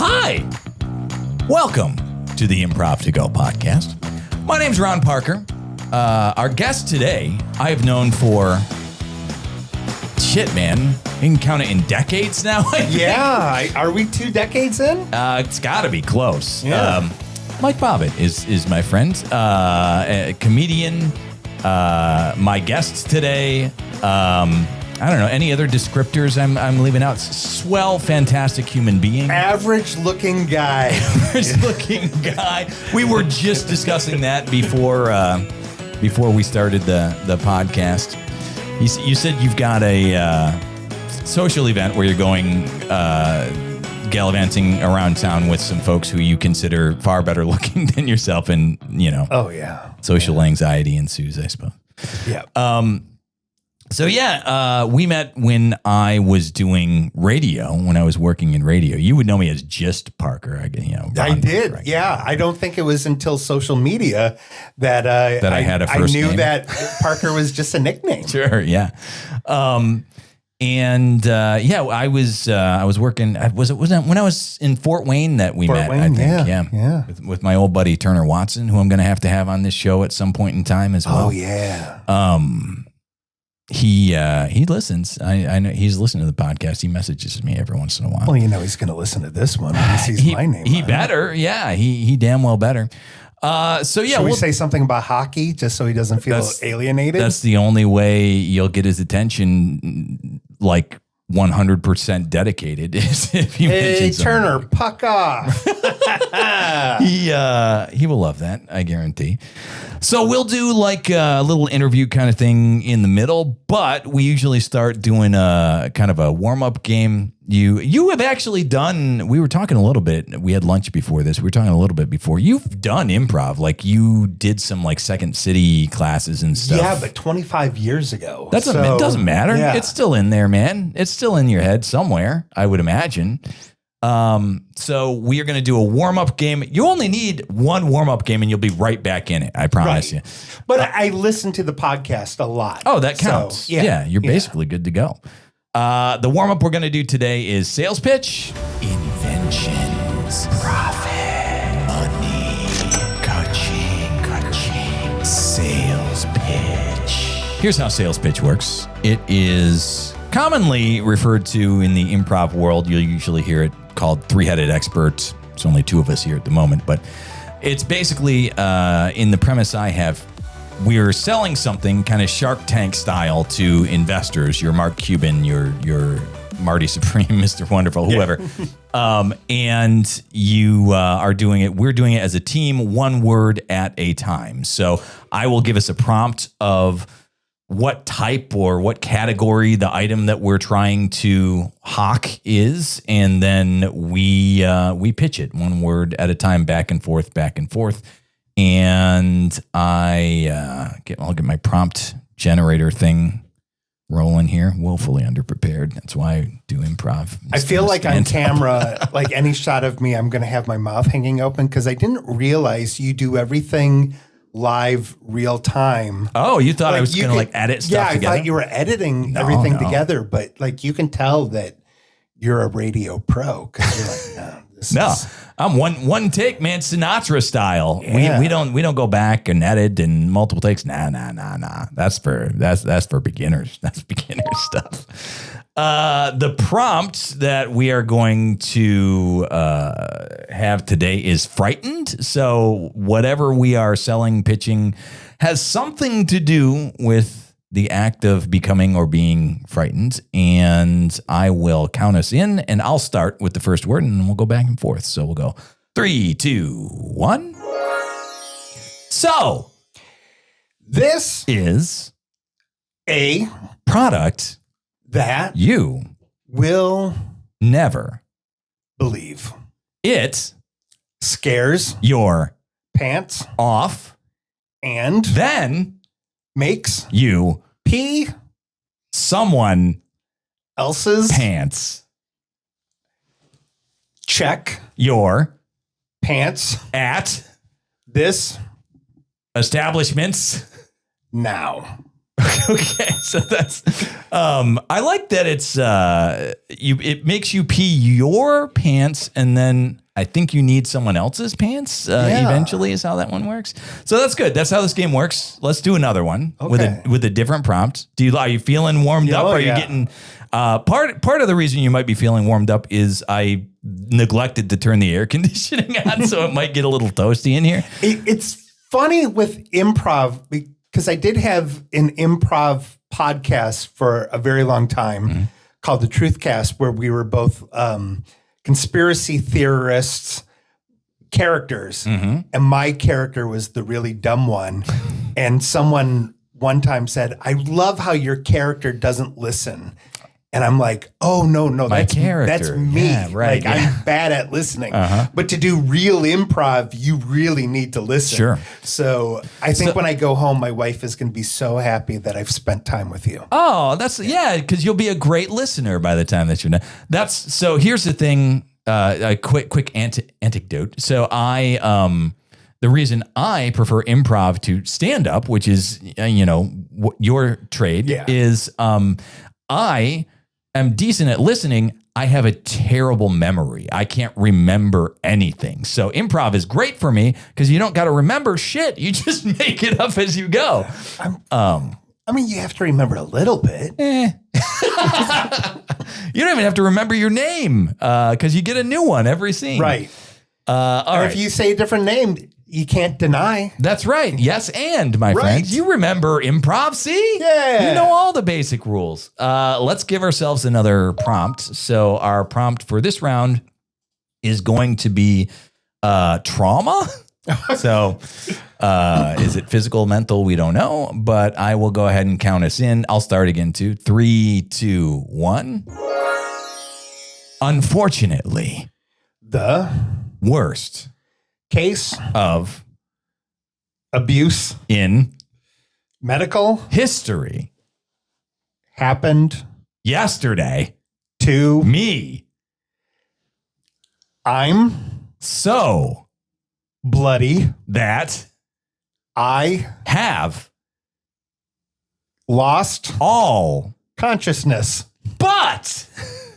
Hi! Welcome to the Improv to Go podcast. My name's Ron Parker. Our guest today, I've known for, man, you can count it in decades now. Yeah, are we 2 decades in? It's got to be close. Yeah. Mike Bobbitt is my friend, a comedian, my guest today. I don't know, any other descriptors I'm leaving out? Swell, fantastic human being. Average looking guy. Average looking guy. We were just discussing that before we started the podcast. You said you've got a social event where you're going gallivanting around town with some folks who you consider far better looking than yourself, and Oh yeah, social anxiety ensues, I suppose. Yeah. So we met when I was doing radio, when I was working in radio. You would know me as just Parker. I did. Parker, Yeah. I don't think it was until social media that I had a first name. name. That Parker was just a nickname. Sure. Yeah. I was working. Was it when I was in Fort Wayne that we met? I think. Yeah. With my old buddy Turner Watson, who I'm going to have on this show at some point in time as well. Oh yeah. He listens. I know he's listening to the podcast. He messages me every once in a while. Well, he's going to listen to this one when he sees my name. He better. Yeah. He damn well better. Should we say something about hockey just so he doesn't feel alienated? That's the only way you'll get his attention, like 100% dedicated, is if you mention something. Turner, puck off. He will love that, I guarantee. So we'll do like a little interview kind of thing in the middle, but we usually start doing a kind of a warm-up game. You have actually done, we were talking a little bit, we had lunch before this, we were talking a little bit before, you've done improv, like you did some like Second City classes and stuff. Yeah, but 25 years ago. It doesn't matter. Yeah. It's still in there, man. It's still in your head somewhere, I would imagine. So we are going to do a warm-up game. You only need one warm-up game and you'll be right back in it. I promise you. But I listen to the podcast a lot. Oh, that counts. So, you're basically good to go. The warm-up we're going to do today is sales pitch, inventions, profit, money, coaching, sales pitch. Here's how sales pitch works. It is commonly referred to in the improv world. You'll usually hear it called three-headed expert. There's only 2 of us here at the moment, but it's basically in the premise I have, we're selling something kind of Shark Tank style to investors. Your Mark Cuban, your Marty Supreme, Mr. Wonderful, whoever. And you are doing it. We're doing it as a team, one word at a time. So I will give us a prompt of what type or what category the item that we're trying to hawk is, and then we pitch it one word at a time, back and forth, and I'll get my prompt generator thing rolling here. Woefully underprepared. That's why I do improv. I feel like on camera, like any shot of me, I'm going to have my mouth hanging open because I didn't realize you do everything live, real time. Oh, you thought I was going to like edit stuff together? Yeah, I thought you were editing everything together, but like you can tell that you're a radio pro because you're like, I'm one take, man, Sinatra style. Yeah. We don't go back and edit and multiple takes. Nah. That's for beginners. That's beginner stuff. The prompt that we are going to have today is frightened. So whatever we are selling, pitching, has something to do with the act of becoming or being frightened. And I will count us in, and I'll start with the first word, and then we'll go back and forth. So we'll go 3, 2, 1. So this is a product that you will never believe. It scares your pants off and then makes you pee someone else's pants. Check your pants at this establishments now. Okay, so that's I like that it's it makes you pee your pants and then I think you need someone else's pants eventually is how that one works. So that's good. That's how this game works. Let's do another one with a different prompt. Are you feeling warmed up? Are you getting part of the reason you might be feeling warmed up is I neglected to turn the air conditioning on, so it might get a little toasty in here. It's funny with improv because I did have an improv podcast for a very long time called The Truth Cast, where we were both conspiracy theorists characters. And my character was the really dumb one. And someone one time said, I love how your character doesn't listen. And I'm like, oh, no, that's me. Yeah, right. I'm bad at listening. But to do real improv, you really need to listen. Sure. So I think when I go home, my wife is going to be so happy that I've spent time with you. Oh, because you'll be a great listener by the time that you're done. So here's the thing, a quick anecdote. So the reason I prefer improv to stand up, which is, your trade, is I am decent at listening. I have a terrible memory. I can't remember anything. So improv is great for me because you don't got to remember shit. You just make it up as you go. You have to remember a little bit. You don't even have to remember your name because you get a new one every scene. Right. If you say a different name, you can't deny. That's right. Yes, and my friends, you remember improv, see? Yeah. You know all the basic rules. Let's give ourselves another prompt. So our prompt for this round is going to be trauma. So is it physical, mental? We don't know, but I will go ahead and count us in. I'll start again too. 3, 2, 1. Unfortunately, the worst case of abuse in medical history happened yesterday to me. I'm so bloody that I have lost all consciousness, but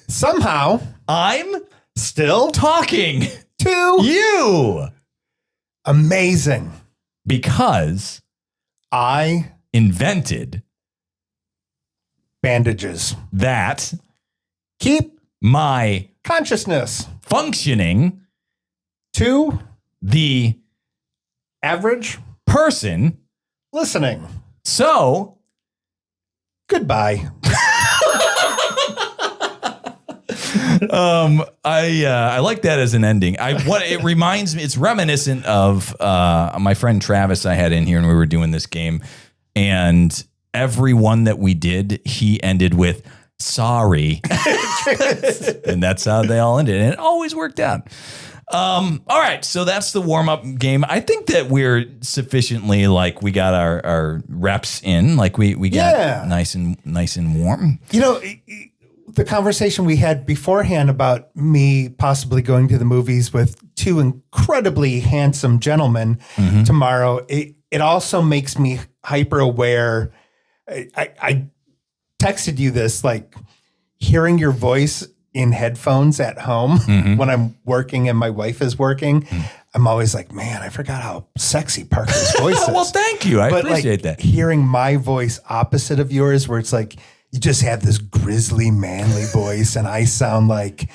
somehow I'm still talking to you. Amazing. Because I invented bandages that keep my consciousness functioning to the average person listening. So goodbye. I like that as an ending. It reminds me, it's reminiscent of my friend Travis I had in here, and we were doing this game, and every one that we did, he ended with sorry. And that's how they all ended. And it always worked out. All right. So that's the warm up game. I think that we're sufficiently we got our reps in, we got nice and warm. The conversation we had beforehand about me possibly going to the movies with two incredibly handsome gentlemen tomorrow, it also makes me hyper aware. I texted you this, hearing your voice in headphones at home when I'm working and my wife is working. I'm always like, man, I forgot how sexy Parker's voice is. Well, thank you. I appreciate that. Hearing my voice opposite of yours, where it's you just have this grisly, manly voice, and I sound like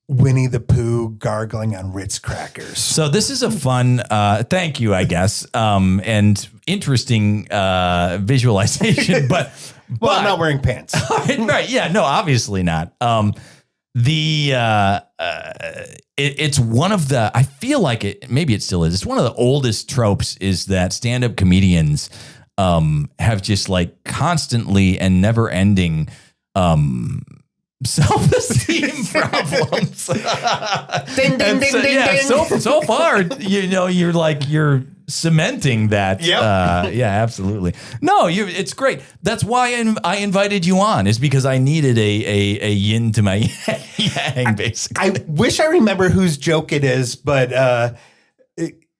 Winnie the Pooh gargling on Ritz crackers. So this is a fun, thank you, I guess, and interesting visualization, but I'm not wearing pants. Right. Yeah, no, obviously not. It's one of the, I feel like maybe it still is. It's one of the oldest tropes is that stand-up comedians have just constantly and never ending self-esteem problems. Ding, ding, ding, ding, ding. So far, you're cementing that. Yep. Yeah, absolutely. No, it's great. That's why I invited you on, is because I needed a yin to my yang, basically. I wish I remember whose joke it is, but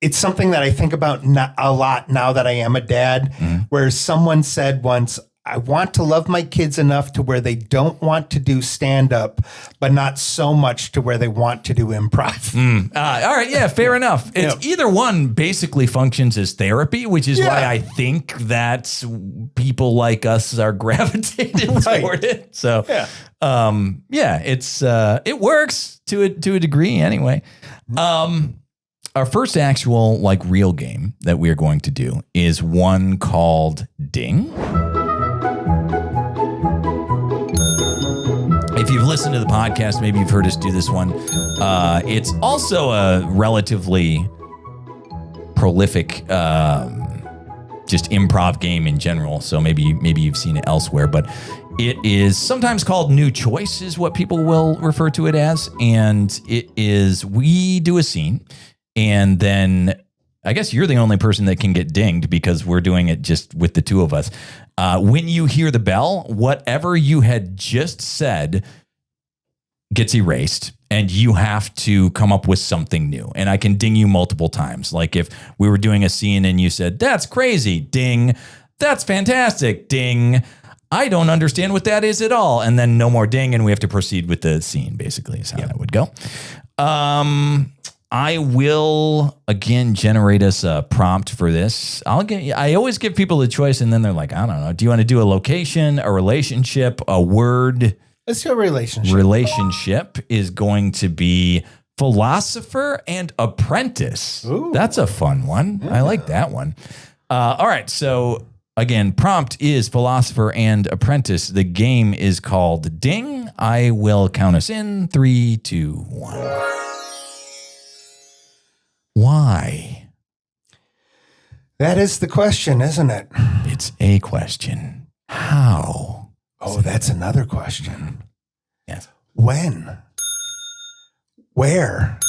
it's something that I think about a lot now that I am a dad, where someone said once, I want to love my kids enough to where they don't want to do stand-up, but not so much to where they want to do improv. All right. Yeah, fair enough. It's either one basically functions as therapy, which is why I think that people like us are gravitated toward it. So, it works to a degree anyway. Our first actual like real game that we are going to do is one called Ding. If you've listened to the podcast, maybe you've heard us do this one. It's also a relatively prolific just improv game in general. So maybe you've seen it elsewhere, but it is sometimes called New Choice is what people will refer to it as. And it is, we do a scene and then I guess you're the only person that can get dinged because we're doing it just with the two of us. When you hear the bell, whatever you had just said gets erased and you have to come up with something new. And I can ding you multiple times. Like if we were doing a scene and you said, that's crazy, ding. That's fantastic, ding. I don't understand what that is at all. And then no more ding and we have to proceed with the scene, basically is how that would go. I will, again, generate us a prompt for this. I always give people a choice, and then they're like, I don't know. Do you want to do a location, a relationship, a word? Let's do a relationship. Relationship is going to be philosopher and apprentice. Ooh. That's a fun one. Yeah. I like that one. All right. So, again, prompt is philosopher and apprentice. The game is called Ding. I will count us in 3, 2, 1. Why? That is the question, isn't it? It's a question. How? Oh, that's another question. Yes. When? Where?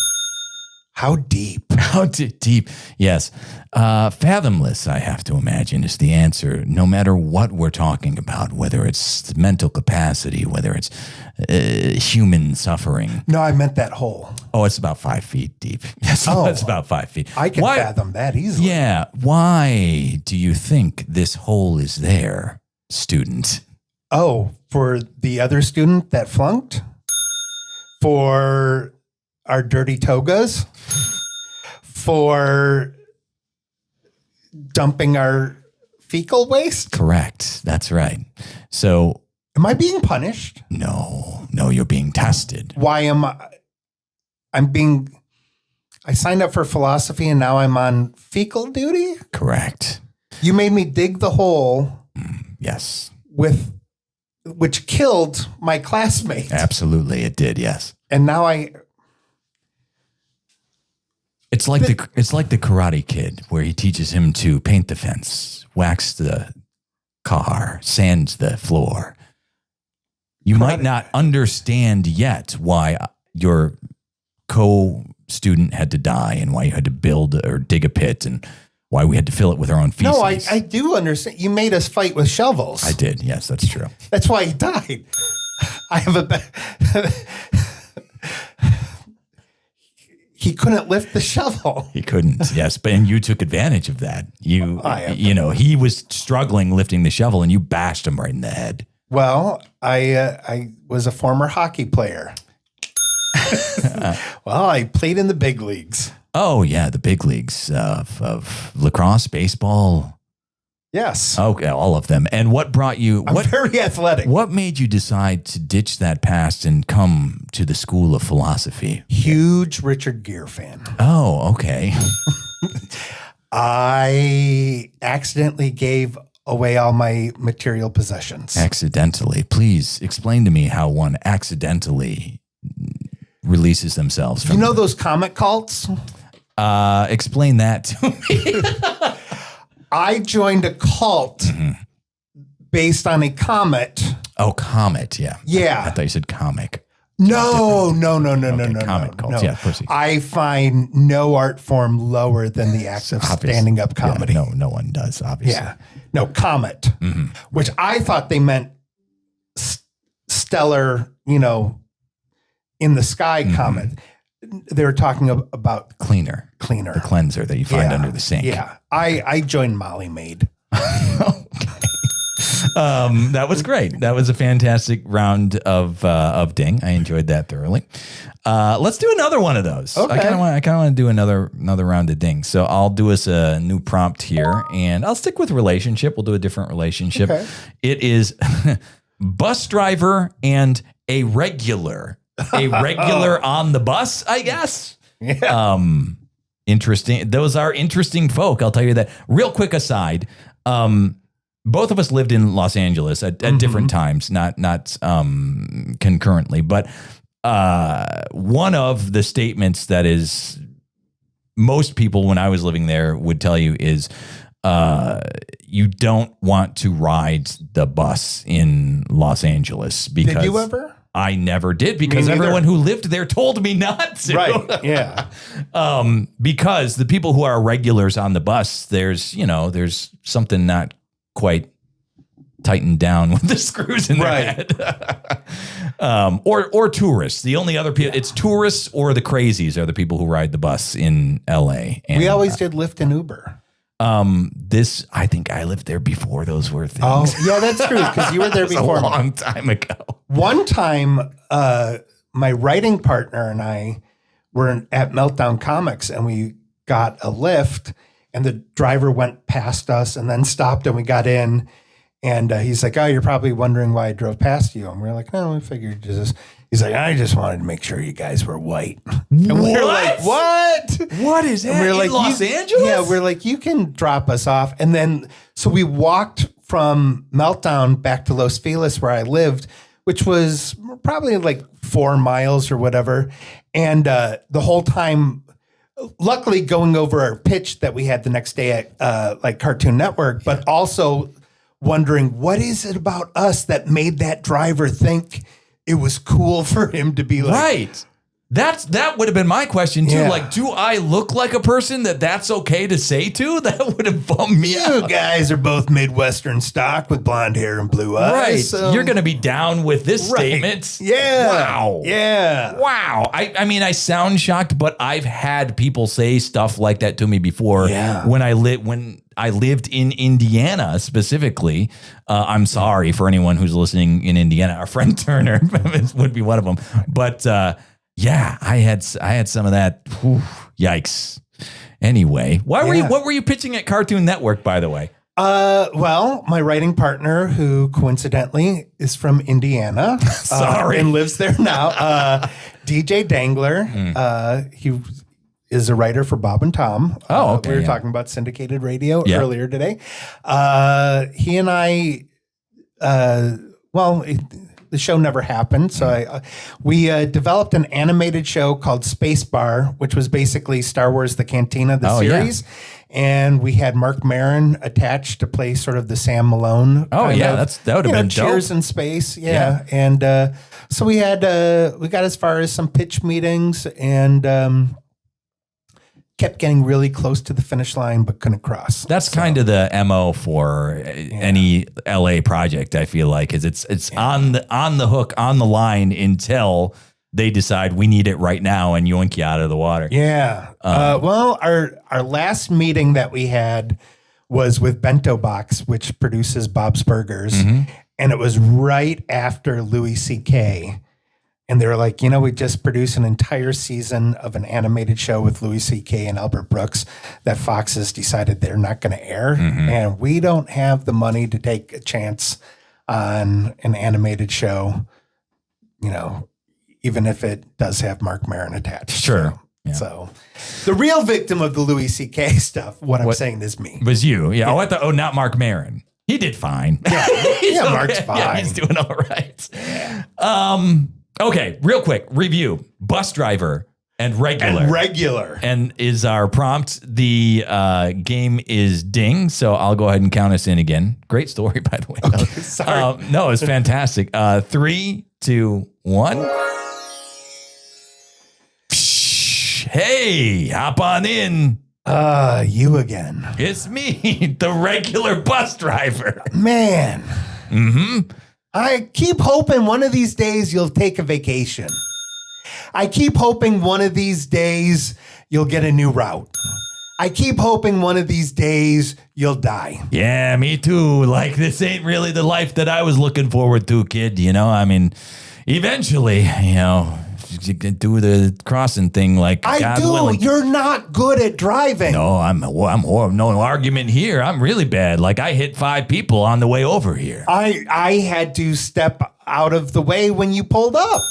How deep? How deep? Yes. Fathomless, I have to imagine, is the answer, no matter what we're talking about, whether it's mental capacity, whether it's human suffering. No, I meant that hole. Oh, it's about 5 feet deep. Yes, it's about 5 feet. I can fathom that easily. Yeah. Why do you think this hole is there, student? Oh, for the other student that flunked? For our dirty togas? For dumping our fecal waste? Correct. That's right. So, am I being punished? No, you're being tested. Why am I? I signed up for philosophy and now I'm on fecal duty? Correct. You made me dig the hole. Yes. Which killed my classmate. Absolutely, it did, yes. And now It's like the Karate Kid, where he teaches him to paint the fence, wax the car, sand the floor. You might not understand yet why your co-student had to die and why you had to build or dig a pit and why we had to fill it with our own feces. No, I do understand. You made us fight with shovels. I did. Yes, that's true. That's why he died. I have he couldn't lift the shovel. He couldn't. Yes, and you took advantage of that. He was struggling lifting the shovel, and you bashed him right in the head. Well, I was a former hockey player. Well, I played in the big leagues. Oh yeah, the big leagues of lacrosse, baseball. Yes. Okay, all of them. And what brought you? I'm very athletic. What made you decide to ditch that past and come to the School of Philosophy? Huge Richard Gere fan. Oh, okay. I accidentally gave away all my material possessions. Accidentally. Please explain to me how one accidentally releases themselves from. You know those comic cults? Explain that to me. I joined a cult based on a comet. Oh, comet, yeah. Yeah. I thought you said comic. No. Comic cults, yeah, proceed. I find no art form lower than the act of standing up comedy. Yeah, no one does, obviously. Yeah. No, comet, which I thought they meant stellar, in the sky comet. they were talking about Cleaner. cleaner. The cleanser that you find under the sink. Yeah. I joined Molly Maid. That was great. That was a fantastic round of Ding. I enjoyed that thoroughly. Let's do another one of those. Okay. I kind of want to do another round of Ding. So I'll do us a new prompt here, and I'll stick with relationship. We'll do a different relationship. Okay. It is bus driver and a regular on the bus, I guess. Yeah. Interesting. Those are interesting folk. I'll tell you that. Real quick aside. Both of us lived in Los Angeles at different times, not concurrently. But one of the statements that is most people when I was living there would tell you is you don't want to ride the bus in Los Angeles because Did you ever? I never did because everyone who lived there told me not to. Right. Yeah. Because the people who are regulars on the bus, there's something not quite tightened down with the screws in their head. Or tourists. The only other people, it's tourists or the crazies are the people who ride the bus in LA. And, we always did Lyft and Uber. I think I lived there before those were things. Oh, yeah, that's true because you were there before. A long time ago. One time, my writing partner and I were at Meltdown Comics and we got a Lyft and the driver went past us and then stopped and we got in and he's like, oh, you're probably wondering why I drove past you. And we're like, no, we figured just, he's like, I just wanted to make sure you guys were white. And we're like, what? What is that? And we're like, in Los Angeles? Yeah, we're like, you can drop us off. And then, so we walked from Meltdown back to Los Feliz where I lived, which was probably like 4 miles or whatever. And the whole time, luckily going over our pitch that we had the next day at like Cartoon Network, but also wondering what is it about us that made that driver think it was cool for him to be like, right. That would have been my question too. Yeah. Like, do I look like a person that's okay to say to? That would have bummed me out. you guys are both Midwestern stock with blonde hair and blue eyes. Right. So. You're going to be down with this statement. Yeah. Wow. Yeah. Wow. I mean, I sound shocked, but I've had people say stuff like that to me before. Yeah. When I lived in Indiana specifically. I'm sorry for anyone who's listening in Indiana. Our friend Turner would be one of them. But yeah, I had some of that. Whew, yikes. Anyway, what were you pitching at Cartoon Network, by the way? Well, my writing partner, who coincidentally is from Indiana, Sorry. and lives there now, DJ Dangler. He is a writer for Bob and Tom. Oh, okay. We were talking about syndicated radio Yeah. earlier today. He and I, the show never happened. So we developed an animated show called Space Bar, which was basically Star Wars: The Cantina, the series. Yeah. And we had Mark Maron attached to play sort of the Sam Malone. Oh yeah, that would have been Cheers dope. in Space. Yeah. And so we got as far as some pitch meetings and kept getting really close to the finish line, but couldn't cross. That's kind of the MO for any LA project. I feel like is it's on the hook, on the line until they decide we need it right now and yoink you out of the water. Yeah. Well, our last meeting that we had was with Bento Box, which produces Bob's Burgers, and it was right after Louis C.K. And they were like, we just produced an entire season of an animated show with Louis C.K. and Albert Brooks that Fox has decided they're not going to air. And we don't have the money to take a chance on an animated show, even if it does have Mark Maron attached. Sure. Yeah. So the real victim of the Louis C.K. stuff, what I'm saying is me. Was you. Yeah. Not Mark Maron. He did fine. Yeah, Mark's fine. Yeah, he's doing all right. Yeah. Okay, real quick review: bus driver and regular. And is our prompt? The game is Ding. So I'll go ahead and count us in again. Great story, by the way. Okay, sorry. No, it's fantastic. 3, 2, 1. Hey, hop on in. You again. It's me, the regular bus driver. Man. I keep hoping one of these days you'll take a vacation. I keep hoping one of these days you'll get a new route. I keep hoping one of these days you'll die. Yeah, me too. Like, this ain't really the life that I was looking forward to, kid. You know, I mean, eventually, you know, you can do the crossing thing like God willing. You're not good at driving. No, I'm horrible. No argument here. I'm really bad. Like, I hit 5 people on the way over here. I had to step out of the way when you pulled up.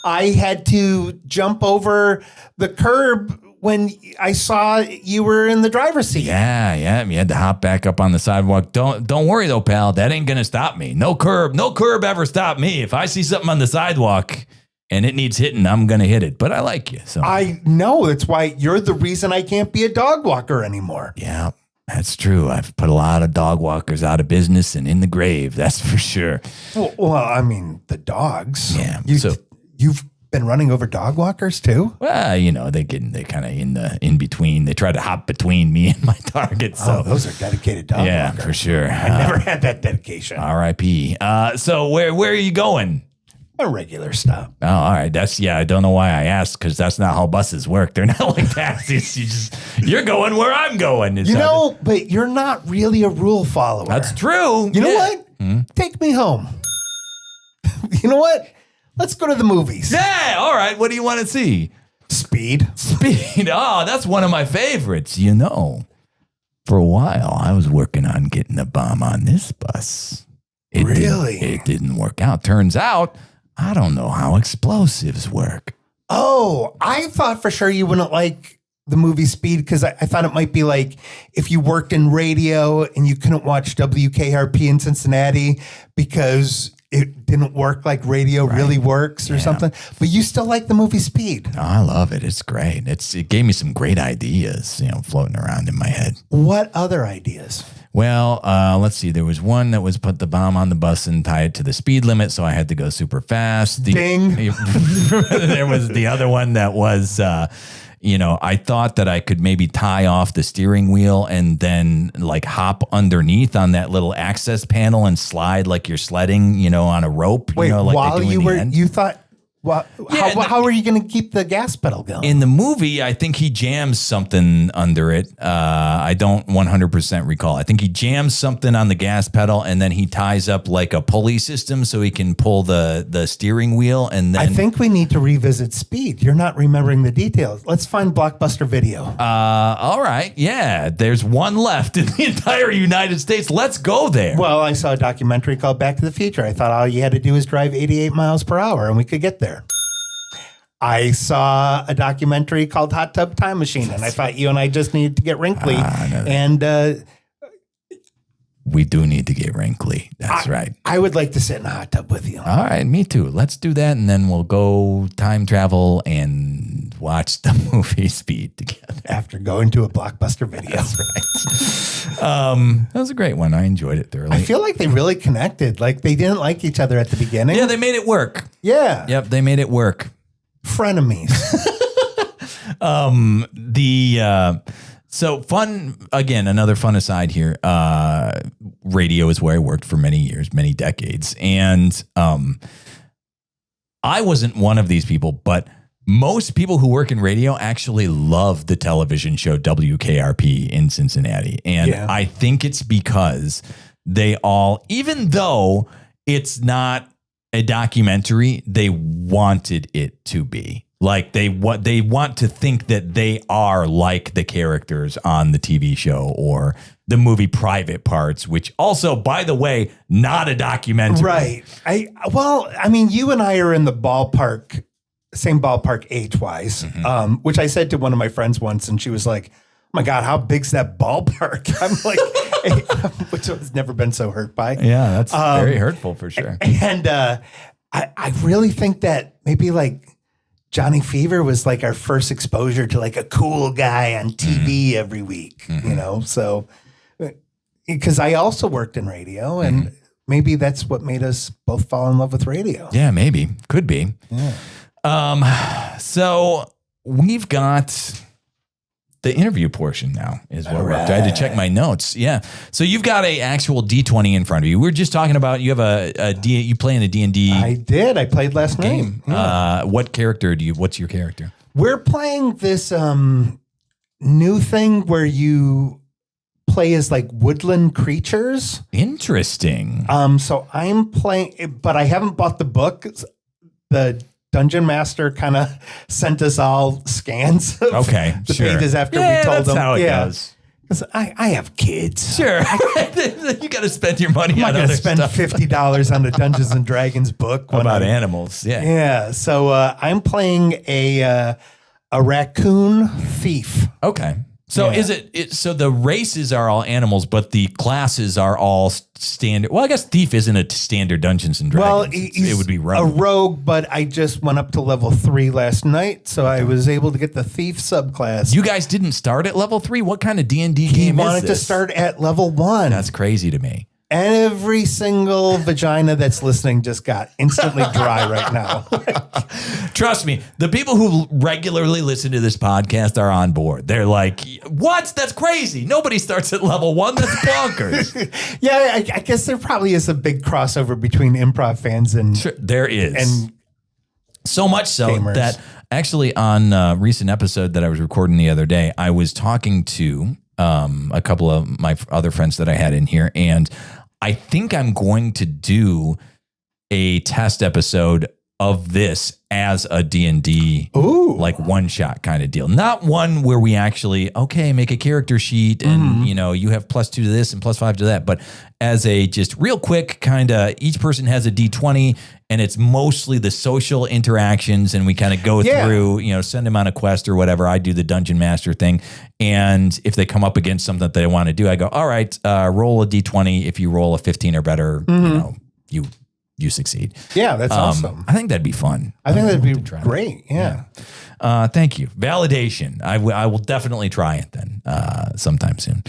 I had to jump over the curb when I saw you were in the driver's seat. Yeah. You had to hop back up on the sidewalk. Don't worry though, pal. That ain't gonna stop me. No curb ever stopped me. If I see something on the sidewalk and it needs hitting, I'm gonna hit it. But I like you. So I know. That's why you're the reason I can't be a dog walker anymore. Yeah, that's true. I've put a lot of dog walkers out of business and in the grave. That's for sure. Well, I mean, the dogs. Yeah. You've been running over dog walkers too? Well, you know, they kind of in between. They try to hop between me and my target. So those are dedicated dog walkers. For sure. I never had that dedication. R.I.P. So where are you going? A regular stop. Oh, all right. I don't know why I asked, because that's not how buses work. They're not like taxis. You're going where I'm going. But you're not really a rule follower. That's true. You know what? Take me home. You know what? Let's go to the movies. Yeah, all right. What do you want to see? Speed. Oh, that's one of my favorites. You know, for a while, I was working on getting a bomb on this bus. It didn't work out. Turns out, I don't know how explosives work. Oh, I thought for sure you wouldn't like the movie Speed, because I thought it might be like if you worked in radio and you couldn't watch WKRP in Cincinnati because it didn't work like radio really works or something. But you still like the movie Speed. Oh, I love it. It's great. It gave me some great ideas, floating around in my head. What other ideas? Well, let's see. There was one that was put the bomb on the bus and tie it to the speed limit, so I had to go super fast. Ding. There was the other one that was... I thought that I could maybe tie off the steering wheel and then like hop underneath on that little access panel and slide like you're sledding, on a rope. Wait, like while you thought, how are you going to keep the gas pedal going? In the movie, I think he jams something under it. I don't 100% recall. I think he jams something on the gas pedal and then he ties up like a pulley system so he can pull the steering wheel. And then I think we need to revisit Speed. You're not remembering the details. Let's find Blockbuster Video. All right. Yeah. There's one left in the entire United States. Let's go there. Well, I saw a documentary called Back to the Future. I thought all you had to do is drive 88 miles per hour and we could get there. I saw a documentary called Hot Tub Time Machine, and I thought you and I just needed to get wrinkly. We do need to get wrinkly. That's right. I would like to sit in a hot tub with you. All right, me too. Let's do that, and then we'll go time travel and watch the movie Speed together. After going to a Blockbuster Video. That's right. That was a great one. I enjoyed it thoroughly. I feel like they really connected. Like they didn't like each other at the beginning. Yeah, they made it work. Yeah. Yep, they made it work. Frenemies. So fun, again, another fun aside here. Radio is where I worked for many years, many decades. And I wasn't one of these people, but most people who work in radio actually love the television show WKRP in Cincinnati. And I think it's because they all, even though it's not a documentary, they wanted it to be. Like they want to think that they are like the characters on the TV show or the movie Private Parts, which also, by the way, not a documentary. Right. You and I are in the ballpark, same ballpark age-wise, which I said to one of my friends once, and she was like, oh my God, how big's that ballpark? I'm like, which I've never been so hurt by. Yeah, that's very hurtful for sure. And I really think that maybe like Johnny Fever was like our first exposure to like a cool guy on TV every week, so because I also worked in radio and maybe that's what made us both fall in love with radio. Yeah, maybe. Could be. Yeah. So we've got the interview portion now is what we're up to. I had to check my notes. Yeah. So you've got a actual D20 in front of you. We were just talking about you have you play in a D&D. I did. I played last game. night. Yeah. What's your character? We're playing this new thing where you play as like woodland creatures. Interesting. So I'm playing, but I haven't bought the book. The Dungeon Master kind of sent us all scans of the pages after we told them. How it goes. Because I have kids. Sure. You got to spend your money on other stuff. I'm not going to spend $50 on a Dungeons and Dragons book. About animals. Yeah. Yeah. So I'm playing a raccoon thief. Okay. So so the races are all animals, but the classes are all standard. Well, I guess thief isn't a standard Dungeons and Dragons. Well, it would be rogue. A rogue, but I just went up to level 3 last night, so I was able to get the thief subclass. You guys didn't start at level 3? What kind of D&D game is this? He wanted to start at level 1. That's crazy to me. Every single vagina that's listening just got instantly dry right now. Trust me, the people who regularly listen to this podcast are on board. They're like, what? That's crazy. Nobody starts at level 1. That's bonkers. Yeah, I guess there probably is a big crossover between improv fans and... Sure, there is. And so much so gamers. that actually on a recent episode that I was recording the other day, I was talking to a couple of my other friends that I had in here, and I think I'm going to do a test episode of this as a D&D, like one shot kind of deal. Not one where we actually, make a character sheet and, you have +2 to this and +5 to that. But as a just real quick kind of, each person has a D20 and it's mostly the social interactions. And we kind of go through, send them on a quest or whatever. I do the dungeon master thing. And if they come up against something that they want to do, I go, all right, roll a D20. If you roll a 15 or better, you succeed. Yeah, that's awesome. I think that'd be fun. I think that'd be great. Yeah. Thank you. Validation. I will definitely try it then sometime soon.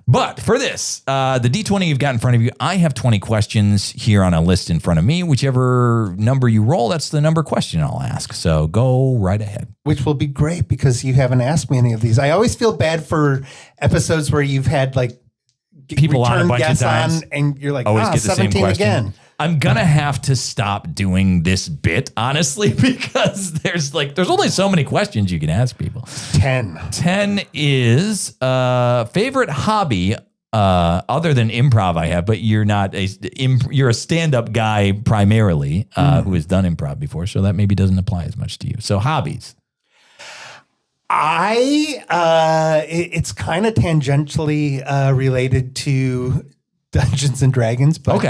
But for this, the D20 you've got in front of you, I have 20 questions here on a list in front of me. Whichever number you roll, that's the number question I'll ask. So go right ahead. Which will be great because you haven't asked me any of these. I always feel bad for episodes where you've had like people on a bunch of times and you're like, always get the 17 same question again. I'm going to have to stop doing this bit, honestly, because there's only so many questions you can ask people. 10. 10 is favorite hobby other than improv I have, but you're a stand-up guy primarily who has done improv before, so that maybe doesn't apply as much to you. So hobbies. It's kind of tangentially related to Dungeons and Dragons, but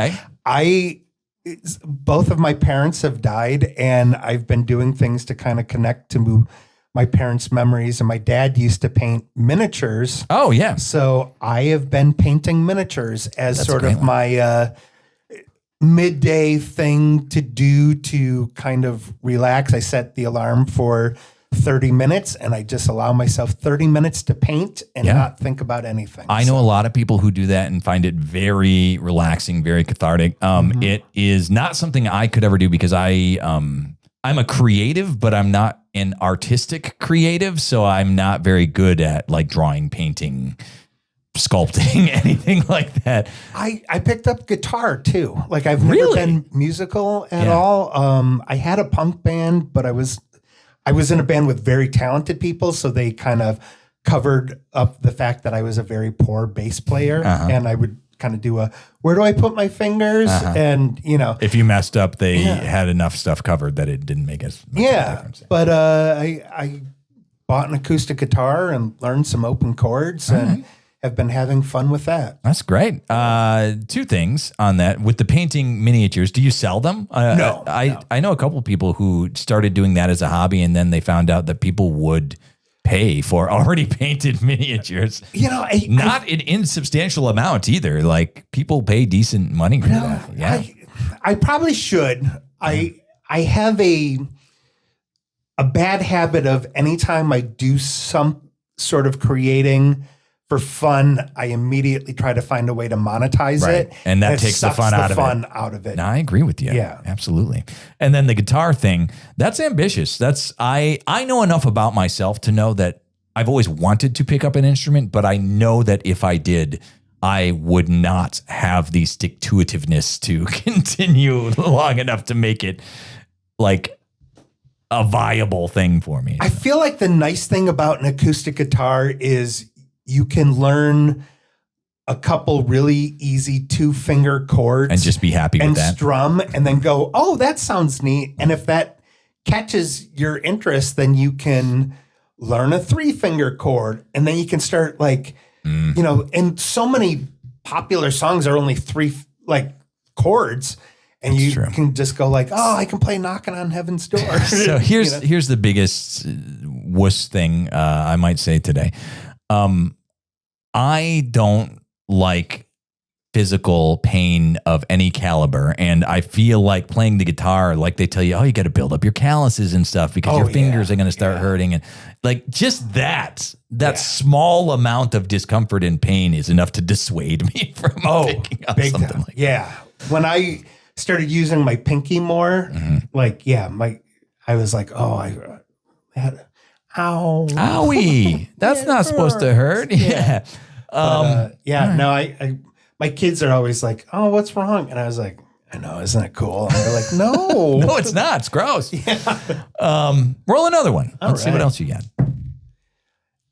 both of my parents have died, and I've been doing things to kind of connect to my parents' memories. And my dad used to paint miniatures. Oh yeah. So I have been painting miniatures as sort of my midday thing to do to kind of relax. I set the alarm for 30 minutes and I just allow myself 30 minutes to paint and not think about anything. I know a lot of people who do that and find it very relaxing, very cathartic. It is not something I could ever do because I'm a creative, but I'm not an artistic creative. So I'm not very good at like drawing, painting, sculpting, anything like that. I picked up guitar too. Like I've never been musical at all. I had a punk band, but I was in a band with very talented people, so they kind of covered up the fact that I was a very poor bass player, and I would kind of do where do I put my fingers? And, if you messed up, they had enough stuff covered that it didn't make as much of a difference. But I bought an acoustic guitar and learned some open chords and have been having fun with that. That's great. 2 things on that. With the painting miniatures, do you sell them? No. I know a couple of people who started doing that as a hobby, and then they found out that people would pay for already painted miniatures. Not an insubstantial amount either. Like people pay decent money for that. Yeah. I probably should. I have a bad habit of anytime I do some sort of creating for fun, I immediately try to find a way to monetize it. And that takes the fun out of it. No, I agree with you. Yeah. Absolutely. And then the guitar thing, that's ambitious. I know enough about myself to know that I've always wanted to pick up an instrument, but I know that if I did, I would not have the stick-to-itiveness to continue long enough to make it like a viable thing for me. I feel like the nice thing about an acoustic guitar is you can learn a couple really easy 2-finger chords and just be happy with that. And strum and then go, oh, that sounds neat. And if that catches your interest, then you can learn a 3-finger chord and then you can start like, you know, and so many popular songs are only 3 like chords. And you can just go like, oh, I can play Knocking on Heaven's Door. So here's the biggest wuss thing I might say today. I don't like physical pain of any caliber. And I feel like playing the guitar, like they tell you, oh, you got to build up your calluses and stuff because your fingers are going to start hurting. And like just that small amount of discomfort and pain is enough to dissuade me from picking up something like that. Yeah. When I started using my pinky more, I was like, oh, I had, ow. Owie. That's not supposed to hurt. Yeah. My kids are always like, oh, what's wrong? And I was like, I know, isn't it cool? And they're like, no. No, it's not. It's gross. Roll another one. Let's see what else you got.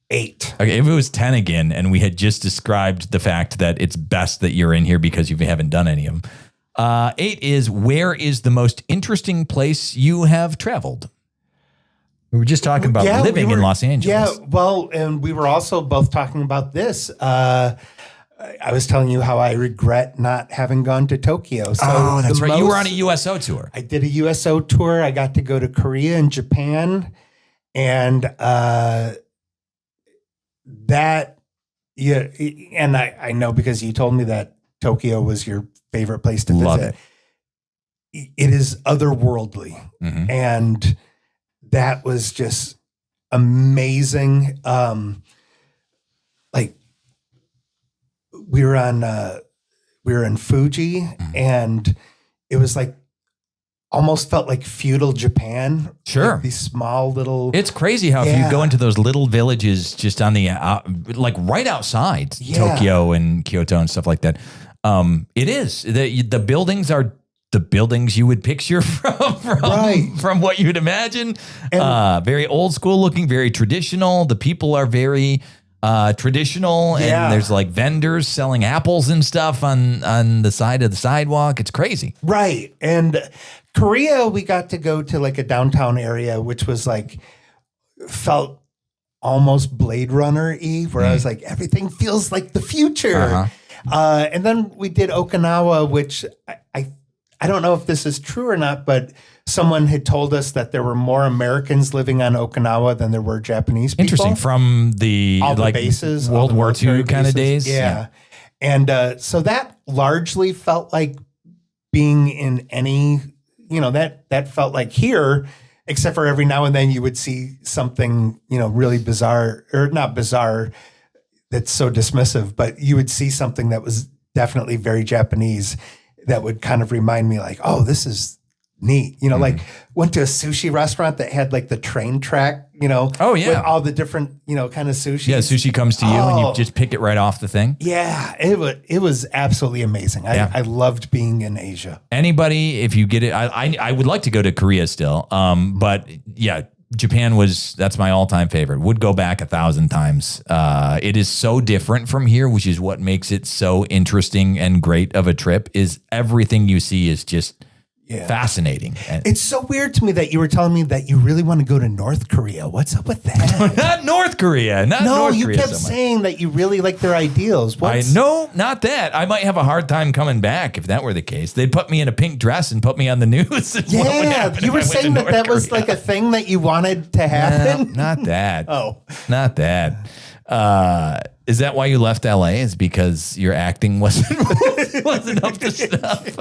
8. Okay, if it was 10 again, and we had just described the fact that it's best that you're in here because you haven't done any of them. 8 is, where is the most interesting place you have traveled? We were just talking about living in Los Angeles. Yeah, well, and we were also both talking about this. I was telling you how I regret not having gone to Tokyo. So that's right. You were on a USO tour. I did a USO tour. I got to go to Korea and Japan. And I know because you told me that Tokyo was your favorite place to visit. It is otherworldly. Mm-hmm. And that was just amazing. We were in Fuji, mm-hmm. and it was like almost felt like feudal Japan. Sure. Like these small little. It's crazy how if you go into those little villages just on the like right outside Tokyo and Kyoto and stuff like that. It is the buildings are the buildings you would picture from what you'd imagine. And, very old school looking, very traditional. The people are very traditional, and there's like vendors selling apples and stuff on the side of the sidewalk. It's crazy. Right. And Korea, we got to go to like a downtown area, which was like, felt almost Blade Runner-y, where I was like, everything feels like the future. Uh-huh. And then we did Okinawa, which I don't know if this is true or not, but someone had told us that there were more Americans living on Okinawa than there were Japanese people. Interesting. From the bases, World War II kind of days. Yeah. And so that largely felt like being in any, that felt like here, except for every now and then you would see something, really bizarre, or not bizarre, that's so dismissive, but you would see something that was definitely very Japanese that would kind of remind me like, oh, this is neat. Like went to a sushi restaurant that had like the train track, with all the different, kind of sushi. Yeah, sushi comes to you and you just pick it right off the thing. Yeah, it was absolutely amazing. I loved being in Asia. Anybody, if you get it, I would like to go to Korea still. But yeah, Japan that's my all-time favorite. Would go back 1,000 times. It is so different from here, which is what makes it so interesting and great of a trip. Is everything you see is just fascinating. It's so weird to me that you were telling me that you really want to go to North Korea. What's up with that? Not North Korea. You kept saying that you really like their ideals. No, not that. I might have a hard time coming back if that were the case. They'd put me in a pink dress and put me on the news. Yeah, you were saying that was like a thing that you wanted to happen? No, not that. Not that. Is that why you left LA? Is because your acting wasn't up to snuff?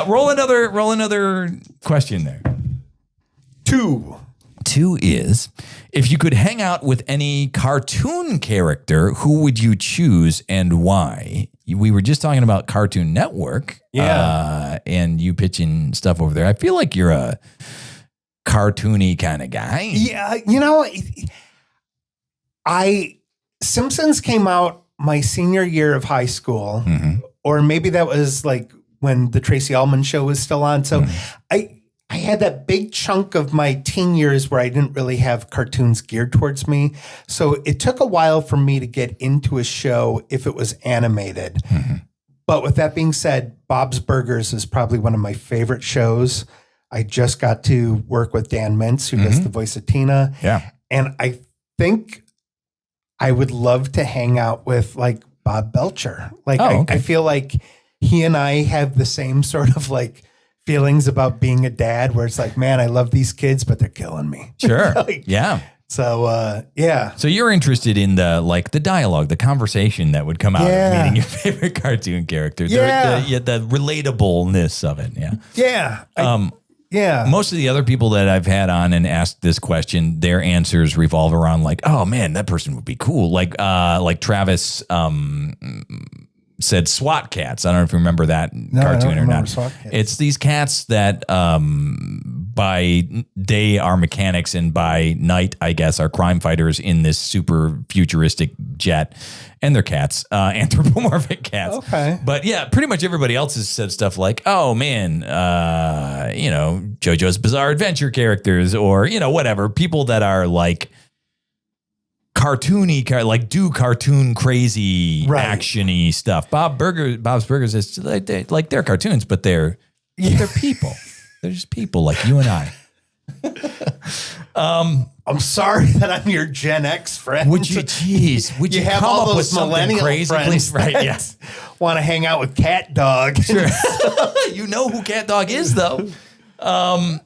Roll another question there. 2. 2 is, if you could hang out with any cartoon character, who would you choose and why? We were just talking about Cartoon Network. Yeah. And you pitching stuff over there. I feel like you're a cartoony kind of guy. Yeah. Simpsons came out my senior year of high school, or maybe that was like when the Tracy Ullman show was still on. So I had that big chunk of my teen years where I didn't really have cartoons geared towards me. So it took a while for me to get into a show if it was animated. But with that being said, Bob's Burgers is probably one of my favorite shows. I just got to work with Dan Mintz, who does the voice of Tina. Yeah. And I think I would love to hang out with like Bob Belcher. Like, I feel like he and I have the same sort of like feelings about being a dad, where it's like, man, I love these kids, but they're killing me. Sure. Like, yeah. So, yeah. So you're interested in the dialogue, the conversation that would come out of meeting your favorite cartoon character. The relatableness of it. Yeah. Yeah. Most of the other people that I've had on and asked this question, their answers revolve around like, oh man, that person would be cool. Like Travis, said SWAT cats. I don't know if you remember that cartoon or not. It's these cats that by day are mechanics and by night, I guess, are crime fighters in this super futuristic jet. And they're cats, anthropomorphic cats. Okay. But yeah, pretty much everybody else has said stuff like, oh man, JoJo's Bizarre Adventure characters, or, whatever. People that are like cartoony, like do cartoon crazy, actiony stuff. Bob's Burgers is like they're cartoons, but they're people. They're just people like you and I. I'm sorry that I'm your Gen X friend. Would you have come all up those with something millennial crazy, friends, please? Right? Yeah. Want to hang out with Cat Dog? Sure. You know who Cat Dog is, though. Roll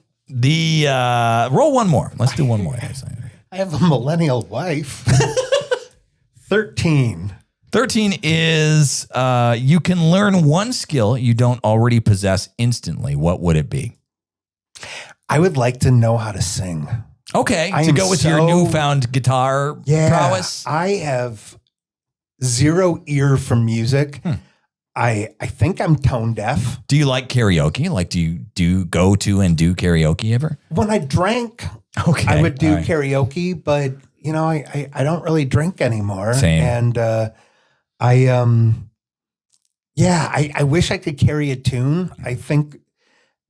one more. Let's do one more. I have a millennial wife. 13. 13 is you can learn one skill you don't already possess instantly. What would it be? I would like to know how to sing. Okay, to go with your newfound guitar prowess. I have zero ear for music. I think I'm tone deaf. Do you like karaoke? Like, do you go to and do karaoke ever? When I drank, I would do karaoke, but I don't really drink anymore. Same. And I wish I could carry a tune. I think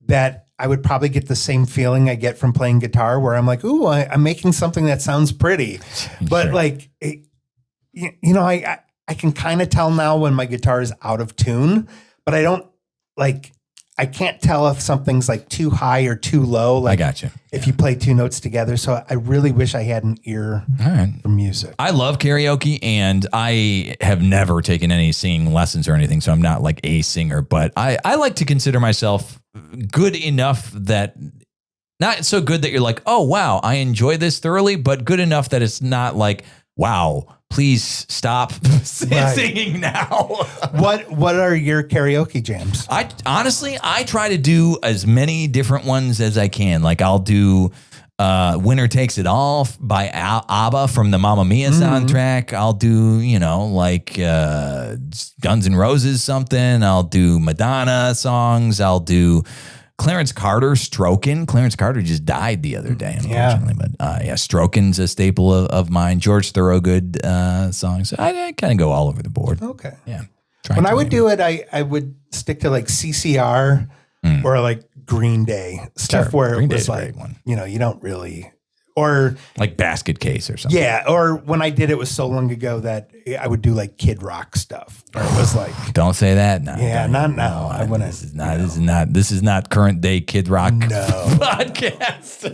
that I would probably get the same feeling I get from playing guitar, where I'm like, ooh, I'm making something that sounds pretty. But Sure. like, I can kind of tell now when my guitar is out of tune, but I can't tell if something's like too high or too low. Like, I got you. If you play two notes together. So I really wish I had an ear for music. I love karaoke, and I have never taken any singing lessons or anything, so I'm not like a singer, but I like to consider myself good enough that, not so good that you're like, oh, wow, I enjoy this thoroughly, but good enough that it's not like, wow, please stop singing now. What are your karaoke jams? I honestly try to do as many different ones as I can. Like I'll do Winner Takes It All by ABBA from the Mamma Mia soundtrack. I'll do, Guns N' Roses something. I'll do Madonna songs. I'll do Clarence Carter, Strokin'. Clarence Carter just died the other day, unfortunately. But Strokin's a staple of mine. George Thorogood songs. I kind of go all over the board. Okay. Yeah. When I would do it, I would stick to like CCR or like Green Day stuff, where Green it was Day's a like, great one. you don't really, or like Basket Case or something. Yeah. Or when I did it was so long ago that I would do like Kid Rock stuff. Or it was like, don't say that now. Yeah, not now. I wouldn't. This is not current day Kid Rock podcast.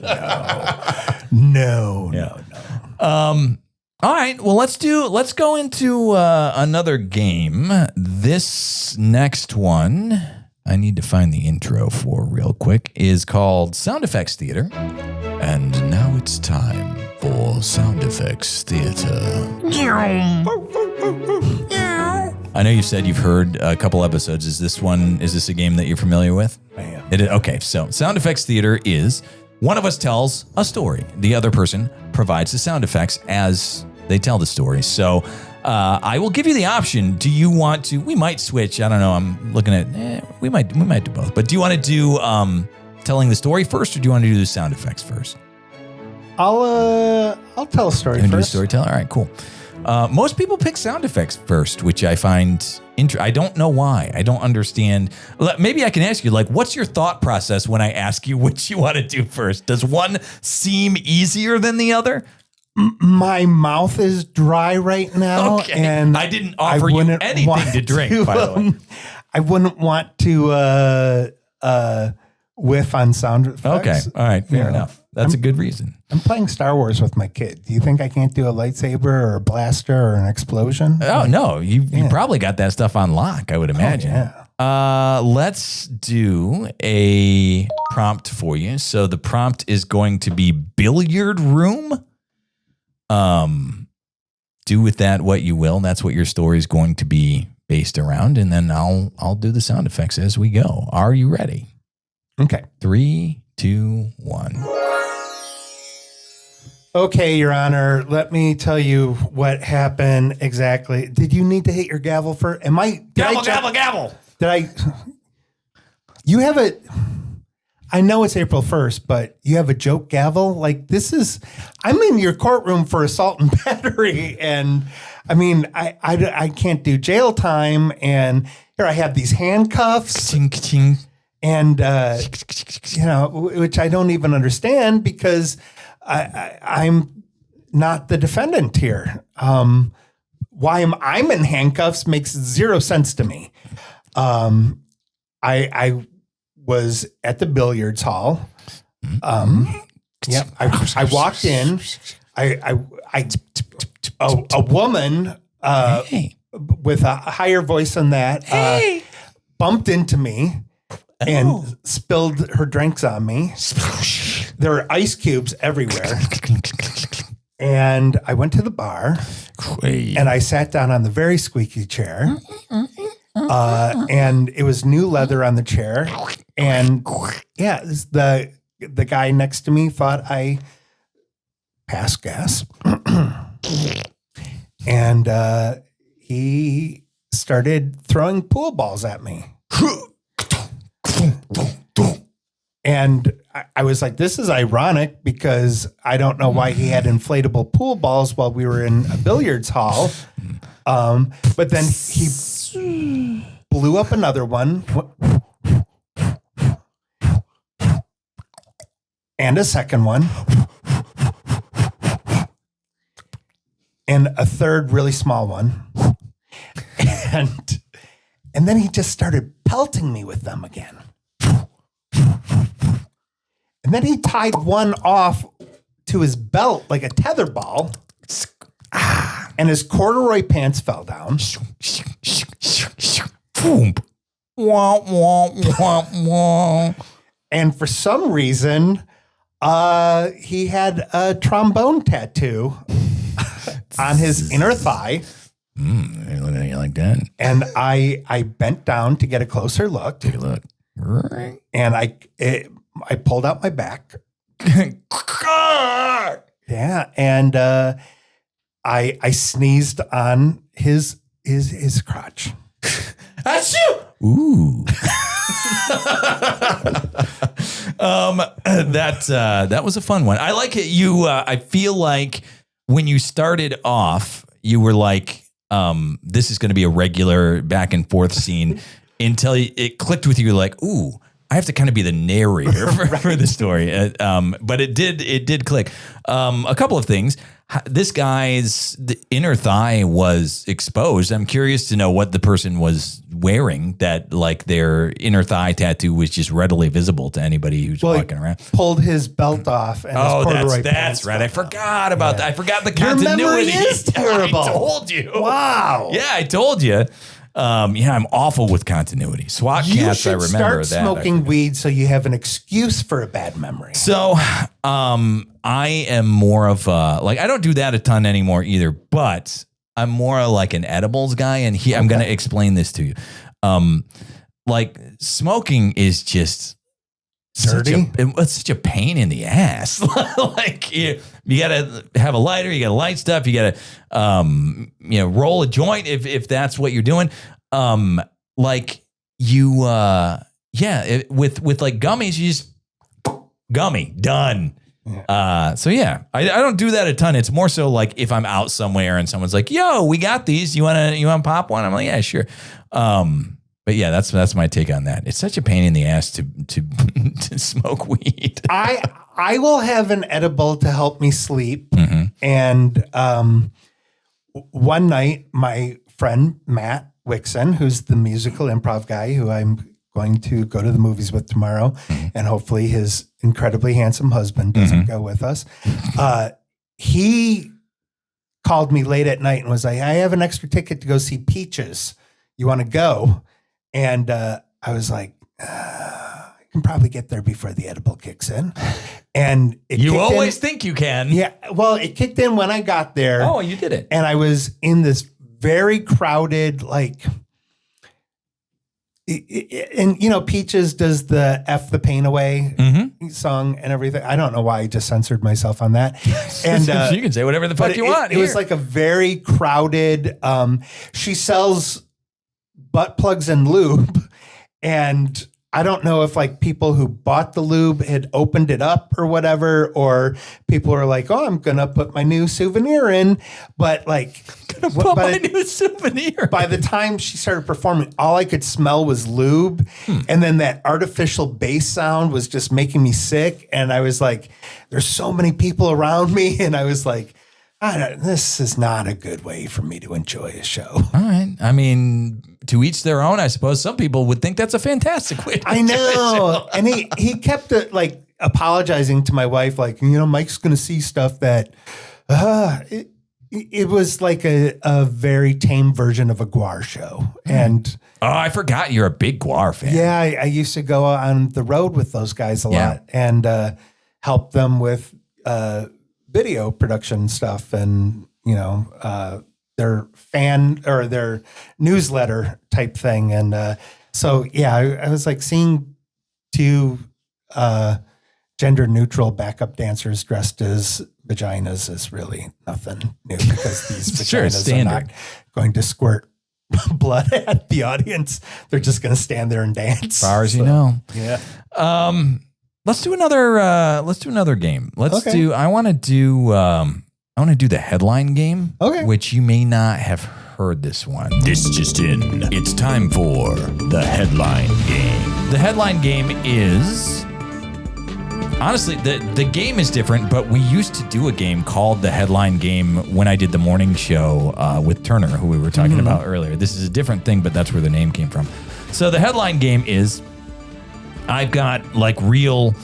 No. All right. Well, let's go into another game. This next one, I need to find the intro for real quick, is called Sound Effects Theater. And now it's time for Sound Effects Theater. I know you said you've heard a couple episodes. Is this a game that you're familiar with? I am. Okay, so Sound Effects Theater is one of us tells a story. The other person provides the sound effects as they tell the story. So I will give you the option. Do you want to? We might switch. I don't know. I'm looking at. We might do both. But do you want to do telling the story first, or do you want to do the sound effects first? I'll tell a story You first. do a storyteller? All right, cool. Most people pick sound effects first, which I find I don't know why. I don't understand. Maybe I can ask you, like, what's your thought process when I ask you which you want to do first? Does one seem easier than the other? My mouth is dry right now, Okay. and I didn't offer you anything to drink, by the way. I wouldn't want to whiff on sound effects. Okay, all right, fair enough. That's a good reason. I'm playing Star Wars with my kid. Do you think I can't do a lightsaber or a blaster or an explosion? Oh, no. You probably got that stuff on lock, I would imagine. yeah. Let's do a prompt for you. So the prompt is going to be billiard room. Do with that what you will. That's what your story is going to be based around. And then I'll do the sound effects as we go. Are you ready? Okay. 3, 2, 1. Okay, Your Honor, let me tell you what happened exactly. Did you need to hit your gavel for? Gavel. Did I? You have a. I know it's April 1st, but you have a joke gavel? Like, I'm in your courtroom for assault and battery. And I mean, I can't do jail time. And here I have these handcuffs. Ka-ching. And, which I don't even understand because I'm not the defendant here. Why I'm in handcuffs makes zero sense to me. I was at the billiards hall. Yep. I walked in. A woman with a higher voice than that bumped into me and spilled her drinks on me. There were ice cubes everywhere. And I went to the bar and I sat down on the very squeaky chair. And it was new leather on the chair. And yeah, the guy next to me thought I passed gas. And he started throwing pool balls at me. And I was like, this is ironic because I don't know why he had inflatable pool balls while we were in a billiards hall. But then he blew up another one and a second one and a third really small one. And then he just started pelting me with them again. And then he tied one off to his belt like a tether ball. And his corduroy pants fell down. And for some reason, he had a trombone tattoo on his inner thigh. They're looking at you like that. And I bent down to get a closer look. Take a look. And I pulled out my back. Yeah. And I sneezed on his crotch. That's you. Ooh. That was a fun one. I like it. I feel like when you started off, you were like, this is going to be a regular back and forth scene until it clicked with you. Like, ooh, I have to kind of be the narrator for the story. But it did click. A couple of things. This guy's inner thigh was exposed. I'm curious to know what the person was wearing that like their inner thigh tattoo was just readily visible to anybody who's walking around. Pulled his belt off. And that's right. I forgot about that. I forgot the continuity. Your memory is terrible. I told you. Wow. Yeah, I told you. I'm awful with continuity. SWAT cats, I remember that. You should start smoking weed so you have an excuse for a bad memory. So, I am more of I don't do that a ton anymore either, but I'm more like an edibles guy. And I'm going to explain this to you. Smoking is just dirty. It's such a pain in the ass. You got to have a lighter, you got to light stuff, you got to, roll a joint if that's what you're doing. With like gummies, you just gummy done. So yeah, I don't do that a ton. It's more so like if I'm out somewhere and someone's like, "Yo, we got these. You want to pop one?" I'm like, "Yeah, sure." But yeah, that's my take on that. It's such a pain in the ass to to smoke weed. I will have an edible to help me sleep. And one night, my friend Matt Wixon, who's the musical improv guy who I'm going to go to the movies with tomorrow, and hopefully his incredibly handsome husband doesn't go with us. He called me late at night and was like, "I have an extra ticket to go see Peaches. You want to go?" And I was like, I can probably get there before the edible kicks in. And you always think you can. Yeah. Well, it kicked in when I got there. Oh, you did it. And I was in this very crowded, and you know, Peaches does the F the Pain Away song and everything. I don't know why I just censored myself on that. And you can say whatever the fuck you want. It was like a very crowded, she sells butt plugs and lube. And I don't know if like people who bought the lube had opened it up or whatever, or people are like, "Oh, I'm going to put my new souvenir in." But like, new souvenir. By the time she started performing, all I could smell was lube. And then that artificial bass sound was just making me sick. And I was like, there's so many people around me. And I was like, this is not a good way for me to enjoy a show. All right. I mean, to each their own, I suppose. Some people would think that's a fantastic way to I know. And he kept like apologizing to my wife, like, you know, Mike's going to see stuff that it was like a very tame version of a Guar show. And I forgot you're a big Guar fan. Yeah, I used to go on the road with those guys a lot and help them with video production stuff and, you know, their fan or their newsletter type thing. And so, yeah, I was like seeing two gender neutral backup dancers dressed as vaginas is really nothing new because these vaginas are not going to squirt blood at the audience. They're just going to stand there and dance. As far as you know. Yeah. Let's do another game. I want to do the headline game. Okay. Which you may not have heard this one. This just in. It's time for the headline game. The headline game is honestly the game is different, but we used to do a game called the headline game when I did the morning show with Turner, who we were talking about earlier. This is a different thing, but that's where the name came from. So the headline game is I've got like real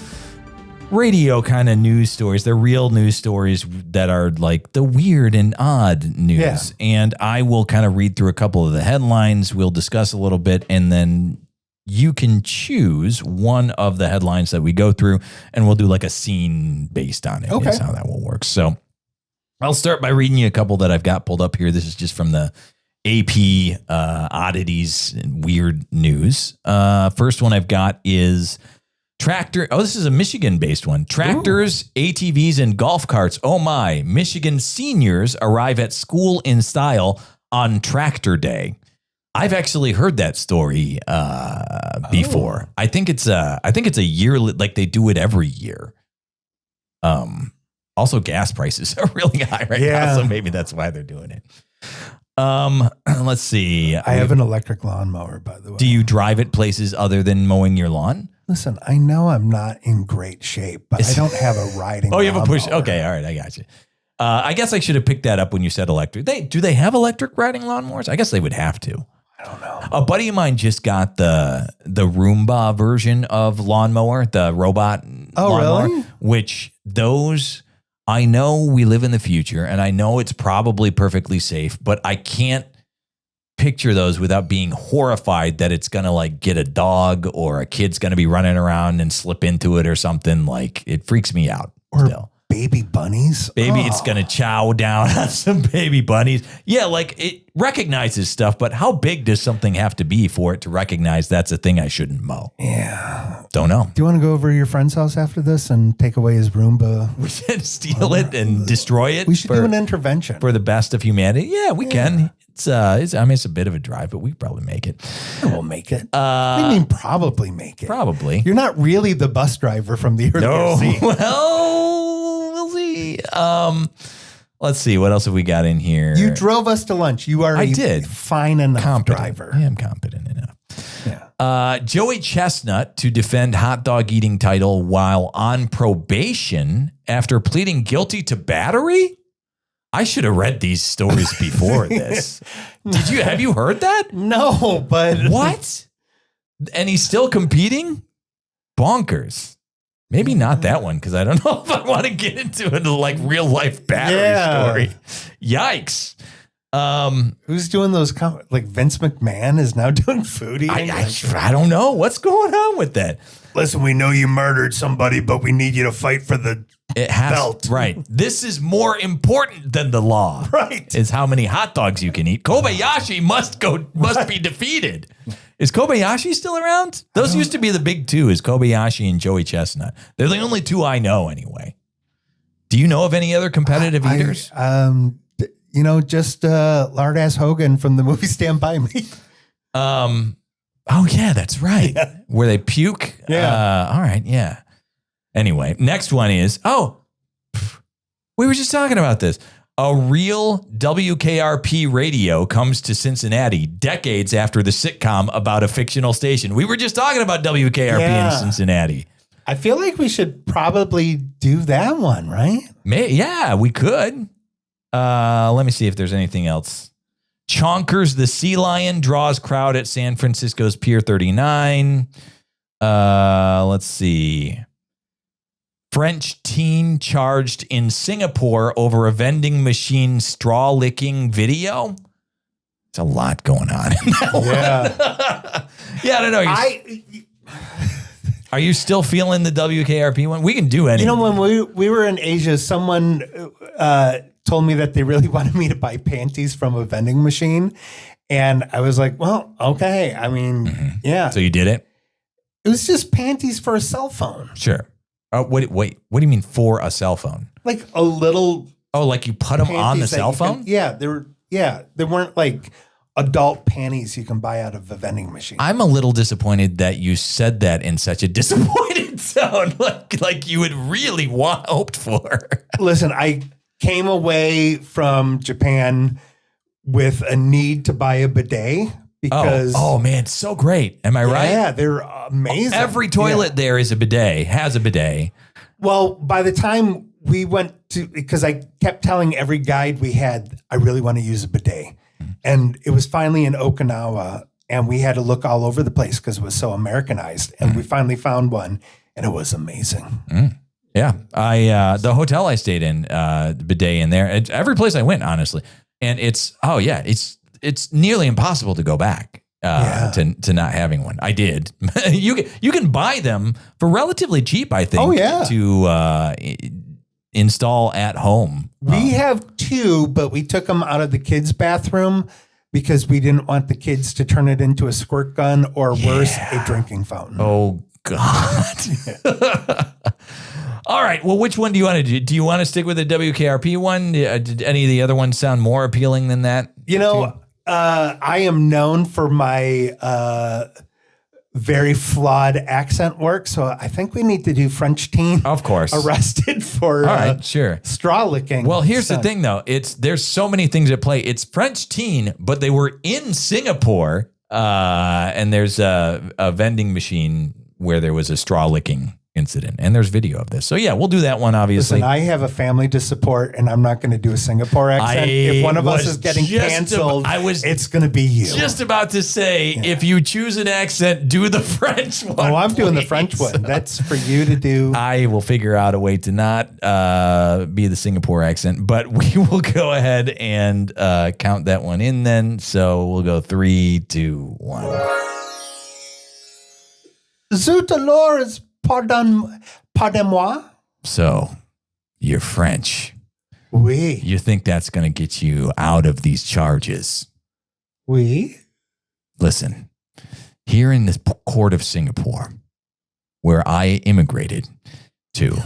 radio kind of news stories. They're real news stories that are like the weird and odd news. Yeah. And I will kind of read through a couple of the headlines. We'll discuss a little bit, and then you can choose one of the headlines that we go through, and we'll do like a scene based on it. Okay. Is how that will work. So I'll start by reading you a couple that I've got pulled up here. This is just from the AP oddities and weird news. First one I've got is tractor. Oh, this is a Michigan-based one. Tractors, ATVs, and golf carts. Oh my! Michigan seniors arrive at school in style on Tractor Day. I've actually heard that story before. I think it's a yearly, like they do it every year. Also, gas prices are really high right now, so maybe that's why they're doing it. Let's see. I have an electric lawnmower, by the way. Do you drive it places other than mowing your lawn? Listen, I know I'm not in great shape, but I don't have a riding. You have a push. Okay, all right, I got you. I guess I should have picked that up when you said electric. Do they have electric riding lawnmowers? I guess they would have to. I don't know. A buddy of mine just got the Roomba version of lawnmower, the robot lawnmower, really? Which those, I know we live in the future, and I know it's probably perfectly safe, but I can't picture those without being horrified that it's going to like get a dog or a kid's going to be running around and slip into it or something. Like it freaks me out still. Baby bunnies? It's going to chow down on some baby bunnies. Yeah, like it recognizes stuff, but how big does something have to be for it to recognize that's a thing I shouldn't mow? Yeah. Don't know. Do you want to go over to your friend's house after this and take away his Roomba? We should steal it and destroy it. We should do an intervention. For the best of humanity. Yeah, we can. It's a bit of a drive, but we probably make it. We'll make it. I mean, probably make it. Probably. You're not really the bus driver from the earlier scene. Well, Let's see. What else have we got in here? You drove us to lunch. You are a fine enough driver. I am competent enough. Yeah. Joey Chestnut to defend hot dog eating title while on probation after pleading guilty to battery. I should have read these stories before this. Have you heard that? No, but what? And he's still competing? Bonkers. Maybe not that one, because I don't know if I want to get into a like real life battery story. Yikes. Who's doing those? Like Vince McMahon is now doing foodie. I don't know what's going on with that. Listen, we know you murdered somebody, but we need you to fight for the belt. Right. This is more important than the law. Right. Is how many hot dogs you can eat. Kobayashi must be defeated. Is Kobayashi still around? Those used to be the big two, is Kobayashi and Joey Chestnut. They're the only two I know anyway. Do you know of any other competitive eaters? Just Lard-Ass Hogan from the movie Stand By Me. Oh yeah, that's right. Yeah. Where they puke. Yeah. All right. Yeah. Anyway, next one is, we were just talking about this. A real WKRP radio comes to Cincinnati decades after the sitcom about a fictional station. We were just talking about WKRP in Cincinnati. I feel like we should probably do that one, right? Yeah, we could. Let me see if there's anything else. Chonkers the Sea Lion draws crowd at San Francisco's Pier 39. Let's see. French teen charged in Singapore over a vending machine straw licking video. There's a lot going on in that one. Yeah, I don't know. Are you still feeling the WKRP one? We can do anything. When we were in Asia, someone told me that they really wanted me to buy panties from a vending machine. And I was like, well, okay. I mean, yeah. So you did it? It was just panties for a cell phone. Sure. Wait, what do you mean for a cell phone? Like a little. Oh, like you put them on the cell phone? They weren't like adult panties you can buy out of a vending machine. I'm a little disappointed that you said that in such a disappointed tone, like you had really hoped for. Listen, I came away from Japan with a need to buy a bidet because oh man, it's so great. Am I right? Yeah, they're amazing. Every toilet there is has a bidet. Well, by the time we went to, because I kept telling every guide we had, I really want to use a bidet. And it was finally in Okinawa, and we had to look all over the place because it was so Americanized. And we finally found one, and it was amazing. Yeah, the hotel I stayed in, bidet in there. Every place I went, honestly, and it's nearly impossible to go back to not having one. I did. You can buy them for relatively cheap, I think. To install at home. We have two, but we took them out of the kids' bathroom because we didn't want the kids to turn it into a squirt gun or worse, a drinking fountain. Oh God. All right. Well, which one do you want to do? Do you want to stick with the WKRP one? Did any of the other ones sound more appealing than that? I am known for my very flawed accent work, so I think we need to do French teen. Of course, arrested for straw licking. Well, here's the thing, though. There's so many things at play. It's French teen, but they were in Singapore, and there's a vending machine where there was a straw licking incident, and there's video of this. So yeah, we'll do that one, obviously. Listen, I have a family to support, and I'm not going to do a Singapore accent. If one of us is getting canceled, it's going to be you. Just about to say, if you choose an accent, do the French one. Oh, I'm doing the French one. That's for you to do. I will figure out a way to not be the Singapore accent, but we will go ahead and count that one in then. So we'll go 3, 2, 1. Zut alors, pardon-moi. So, you're French. Oui. You think that's going to get you out of these charges? Oui. Listen, here in the court of Singapore, where I immigrated to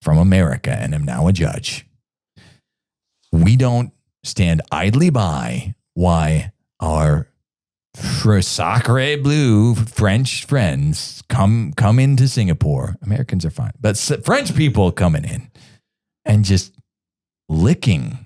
from America and am now a judge, we don't stand idly by why our sacre bleu French friends come into Singapore. Americans are fine, but French people coming in and just licking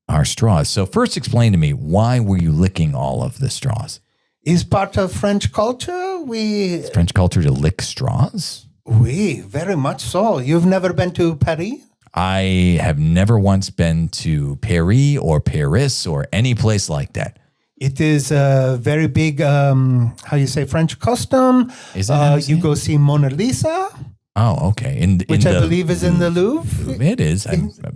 our straws. So first explain to me, why were you licking all of the straws? Is part of French culture. Is French culture to lick straws? Oui, very much so. You've never been to Paris? I have never once been to Paris or Paris or any place like that. It is a very big, how you say, French custom. Is it? You go see Mona Lisa. Oh, okay. Which I believe is in the Louvre. It is,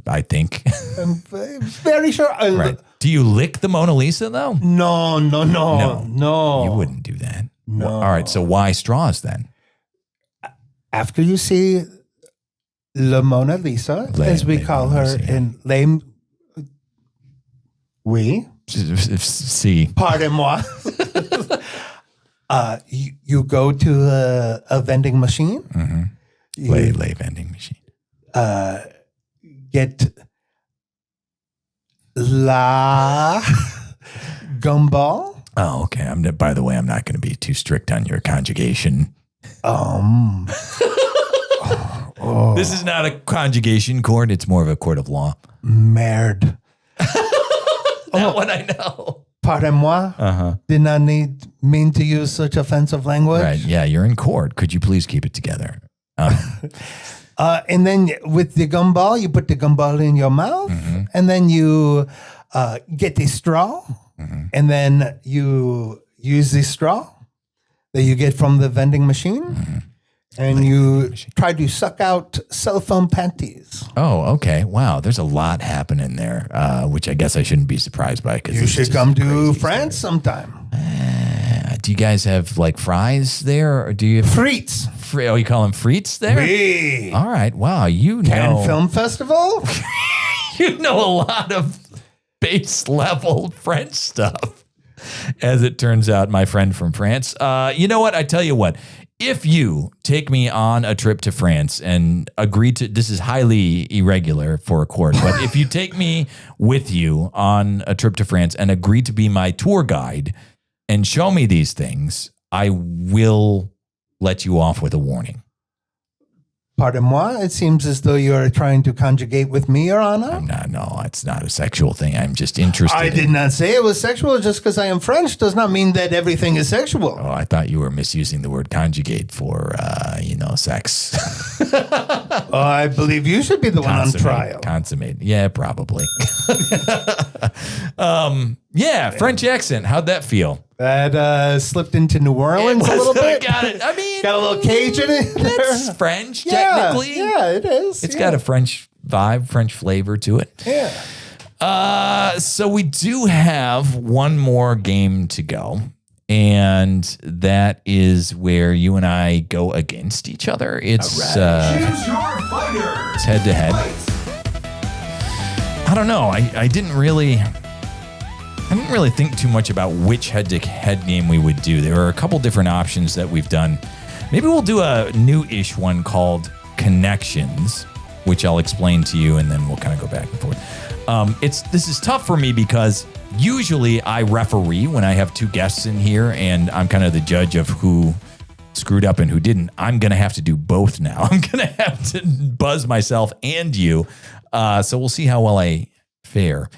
I think. I'm very sure. Right. Do you lick the Mona Lisa, though? No. You wouldn't do that. No. All right, so why straws, then? After you see La Mona Lisa, as we call her in lame... Oui. See. Pardon-moi. You go to a vending machine. Mm-hmm. Lay vending machine. Get la gumball. Oh, okay. By the way, I'm not going to be too strict on your conjugation. This is not a conjugation court. It's more of a court of law. Merde. That one I know. Pardon-moi. Did not mean to use such offensive language. Right. Yeah, you're in court. Could you please keep it together? And then with the gumball, you put the gumball in your mouth, and then you get the straw, and then you use the straw that you get from the vending machine, and you try to suck out cell phone panties. Oh, okay. Wow. There's a lot happening there, which I guess I shouldn't be surprised by. You should come to France sometime. Do you guys have like fries there, or do you have frites? Oh, you call them frites there? Oui. All right. Wow. Cannes Film Festival. You know a lot of base level French stuff, as it turns out. My friend from France. You know what? I tell you what. If you take me on a trip to France and agree to, this is highly irregular for a court, but if you take me with you on a trip to France and agree to be my tour guide and show me these things, I will let you off with a warning. Pardon-moi, it seems as though you're trying to conjugate with me, Your Honor. I'm not, no, it's not a sexual thing. I'm just interested. I did not say it was sexual. Just because I am French does not mean that everything is sexual. Oh, I thought you were misusing the word conjugate for, sex. I believe you should be the one on trial. Consummate. Yeah, probably. Yeah, French accent. How'd that feel? That slipped into New Orleans a little bit. Got it. I mean, got a little Cajun in there. That's French, technically. Yeah, it is. It's got a French vibe, French flavor to it. Yeah. So we do have one more game to go, and that is where you and I go against each other. It's Choose your fighter. It's head to head. I don't know. I didn't really think too much about which head-to-head game we would do. There are a couple different options that we've done. Maybe we'll do a new-ish one called Connections, which I'll explain to you, and then we'll kind of go back and forth. This is tough for me because usually I referee when I have two guests in here, and I'm kind of the judge of who screwed up and who didn't. I'm going to have to do both now. I'm going to have to buzz myself and you. So we'll see how well I fare.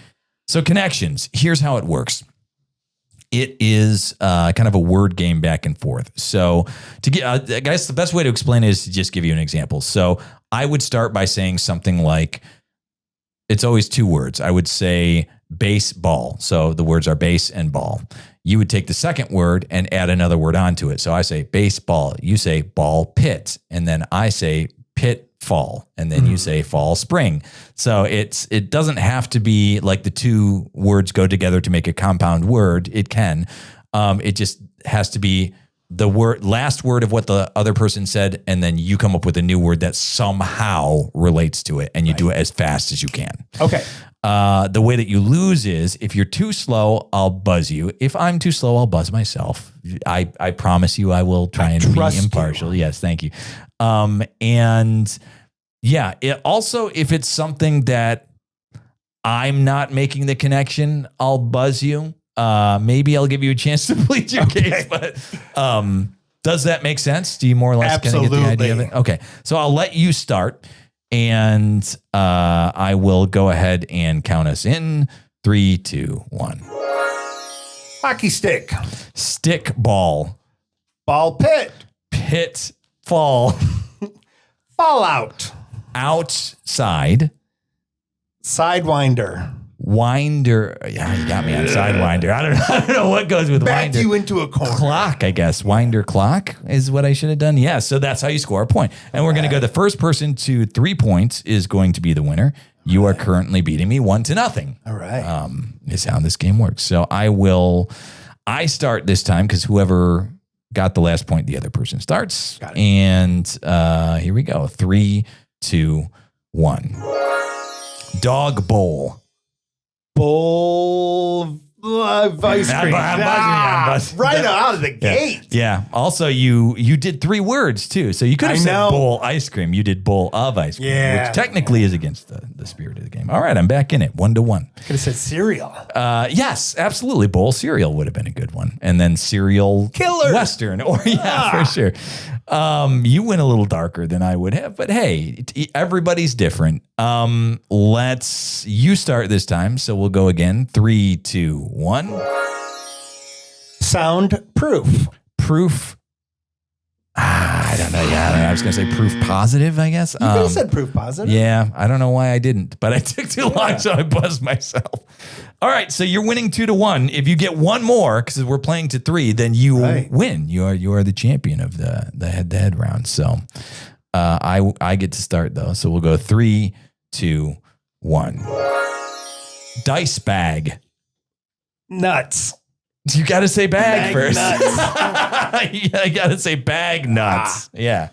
So Connections, here's how it works. It is kind of a word game back and forth. So I guess the best way to explain it is to just give you an example. So I would start by saying something like, it's always two words. I would say baseball. So the words are base and ball. You would take the second word and add another word onto it. So I say baseball. You say ball pit. And then I say pit fall, and then you say fall spring. So it doesn't have to be like the two words go together to make a compound word. It can. It just has to be the last word of what the other person said, and then you come up with a new word that somehow relates to it, and you do it as fast as you can. Okay. The way that you lose is if you're too slow, I'll buzz you. If I'm too slow, I'll buzz myself. I promise you I will try and be impartial. Yes, thank you. And yeah, it also, if it's something that I'm not making the connection, I'll buzz you. Maybe I'll give you a chance to plead your case, but does that make sense? Do you more or less kind of get the idea of it? Okay, so I'll let you start. And I will go ahead and count us in 3, 2, 1. Hockey stick. Stick ball. Ball pit. Pit fall. Fallout. Outside. Sidewinder. Winder. Yeah, you got me on sidewinder. I don't know what goes with Backed winder. you into a corner. Clock, I guess. Winder clock is what I should have done. Yeah, so that's how you score a point. And we're going to go the first person to 3 points is going to be the winner. You are currently beating me 1-0. All right. Is how this game works. So I start this time because whoever got the last point, the other person starts. Got it. And here we go. 3, 2, 1. Dog bowl. Bowl of ice cream. I'm buzzing. Right out of the gate. Yeah. Also, you did 3 words too. So you could have I said know. bowl ice cream. You did bowl of ice cream, Yeah. which technically is against the spirit of the game. All right, I'm back in it. 1-1. Could have said cereal. Yes, absolutely. Bowl cereal would have been a good one. And then cereal Killer. Western. Or for sure. You went a little darker than I would have, but hey, everybody's different. You start this time. So we'll go again. 3, 2, 1. Sound proof. Proof. I don't know. Yeah, I don't know. I was going to say proof positive, I guess. You could have said proof positive. Yeah, I don't know why I didn't, but I took too long, so I buzzed myself. All right, so you're winning 2-1. If you get one more, because we're playing to 3, then you win. You are the champion of the head-to-head round. So I get to start though. So we'll go 3, 2, 1. Dice bag. Nuts. You got to say bag Bag first. nuts. I got to say bag nuts. Yeah.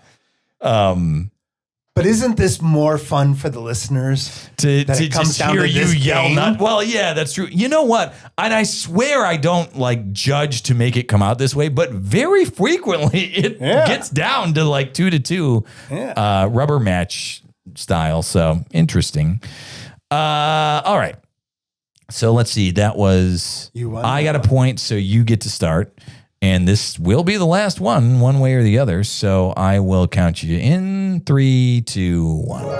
But isn't this more fun for the listeners? To it comes just down hear to you this yell game? nut. Well, yeah, that's true. You know what? And I swear I don't like judge to make it come out this way, but very frequently it gets down to like 2-2 rubber match style. So interesting. All right. So let's see. That was I got a point, so you get to start. And this will be the last one way or the other. So I will count you in 3, 2, 1.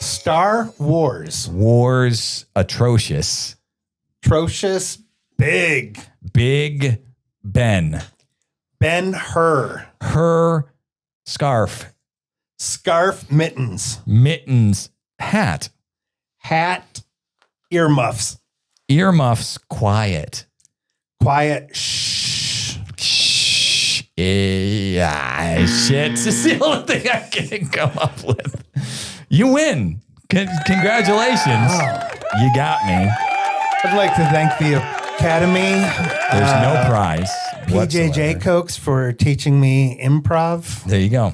Star Wars. Wars atrocious. Atrocious. Big. Big Ben. Ben-Hur. Her scarf. Scarf mittens. Mittens. Hat. Hat. Earmuffs. Earmuffs. Quiet. Quiet. Shh. Shh. Yeah. Shit. It's the only thing I can come up with. You win. Congratulations. You got me. I'd like to thank the Academy. There's no prize. PJJ Cokes for teaching me improv. There you go.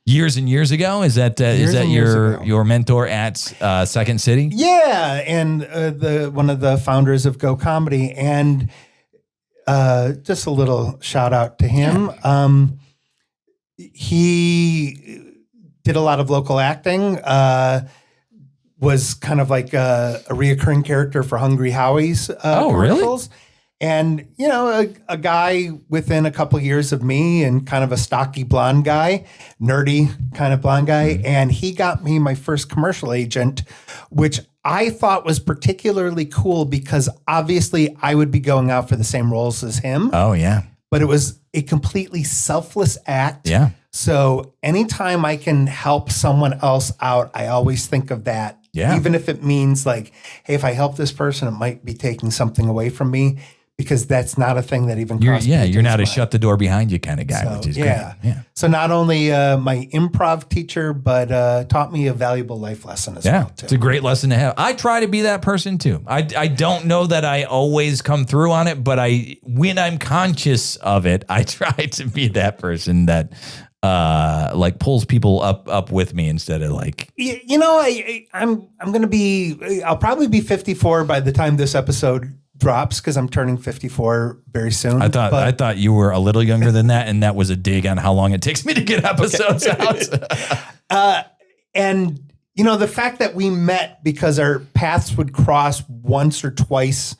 Years and years ago, is that ago. your mentor at Second City? Yeah, and one of the founders of Go Comedy, and just a little shout out to him. He did a lot of local acting. Was kind of like a reoccurring character for Hungry Howie's commercials. Really? And, you know, a guy within a couple of years of me and kind of a stocky blonde guy, nerdy kind of blonde guy. Mm-hmm. And he got me my first commercial agent, which I thought was particularly cool because obviously I would be going out for the same roles as him. Oh, yeah. But it was a completely selfless act. Yeah. So anytime I can help someone else out, I always think of that. Yeah. Even if it means like, hey, if I help this person, it might be taking something away from me. Because that's not a thing that even crosses my you're not a mind. shut the door behind you kind of guy, which is great. Yeah. So not only my improv teacher, but taught me a valuable life lesson as well, too. It's a great lesson to have. I try to be that person too. I don't know that I always come through on it, but when I'm conscious of it, I try to be that person that like pulls people up with me instead of like, you know, I'm going to be, I'll probably be 54 by the time this episode drops because I'm turning 54 very soon. I thought you were a little younger than that, and that was a dig on how long it takes me to get episodes out. And you know, the fact that we met because our paths would cross once or twice,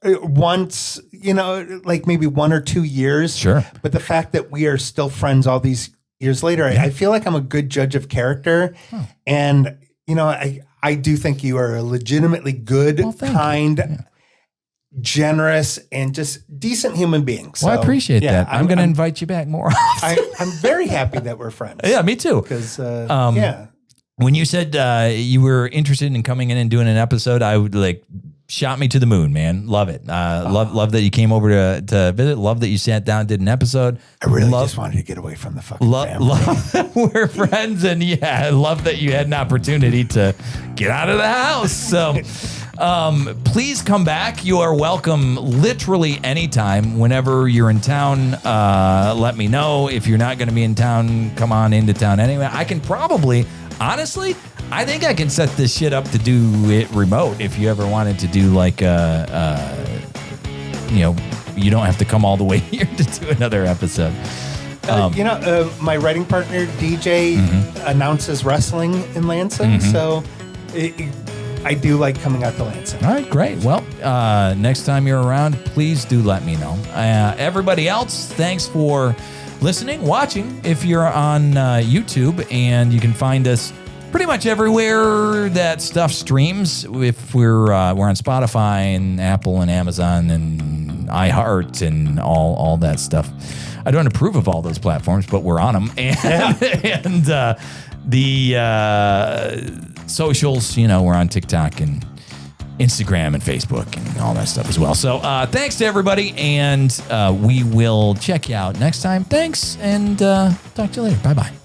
you know, like maybe 1 or 2 years. Sure. But the fact that we are still friends all these years later, I feel like I'm a good judge of character. And, I do think you are a legitimately good, kind, generous, and just decent human being. So, I appreciate that. I'm going to invite you back more often. I'm very happy that we're friends. Yeah, me too. Because, when you said you were interested in coming in and doing an episode, I would shot me to the moon, man. Love it. Love that you came over to visit. Love that you sat down and did an episode. I really just wanted to get away from the fucking family. Love that we're friends, and I love that you had an opportunity to get out of the house. So please come back. You are welcome literally anytime. Whenever you're in town, let me know. If you're not going to be in town, come on into town anyway. I can probably, honestly, I think I can set this shit up to do it remote. If you ever wanted to do you don't have to come all the way here to do another episode. My writing partner, DJ, announces wrestling in Lansing. So I do like coming out to Lansing. All right, great. Well, next time you're around, please do let me know. Everybody else, thanks for listening, watching. If you're on YouTube, and you can find us pretty much everywhere that stuff streams. If we're on Spotify and Apple and Amazon and iHeart and all that stuff. I don't approve of all those platforms, but we're on them. And the socials, we're on TikTok and Instagram and Facebook and all that stuff as well. So thanks to everybody, and we will check you out next time. Thanks, and talk to you later. Bye-bye.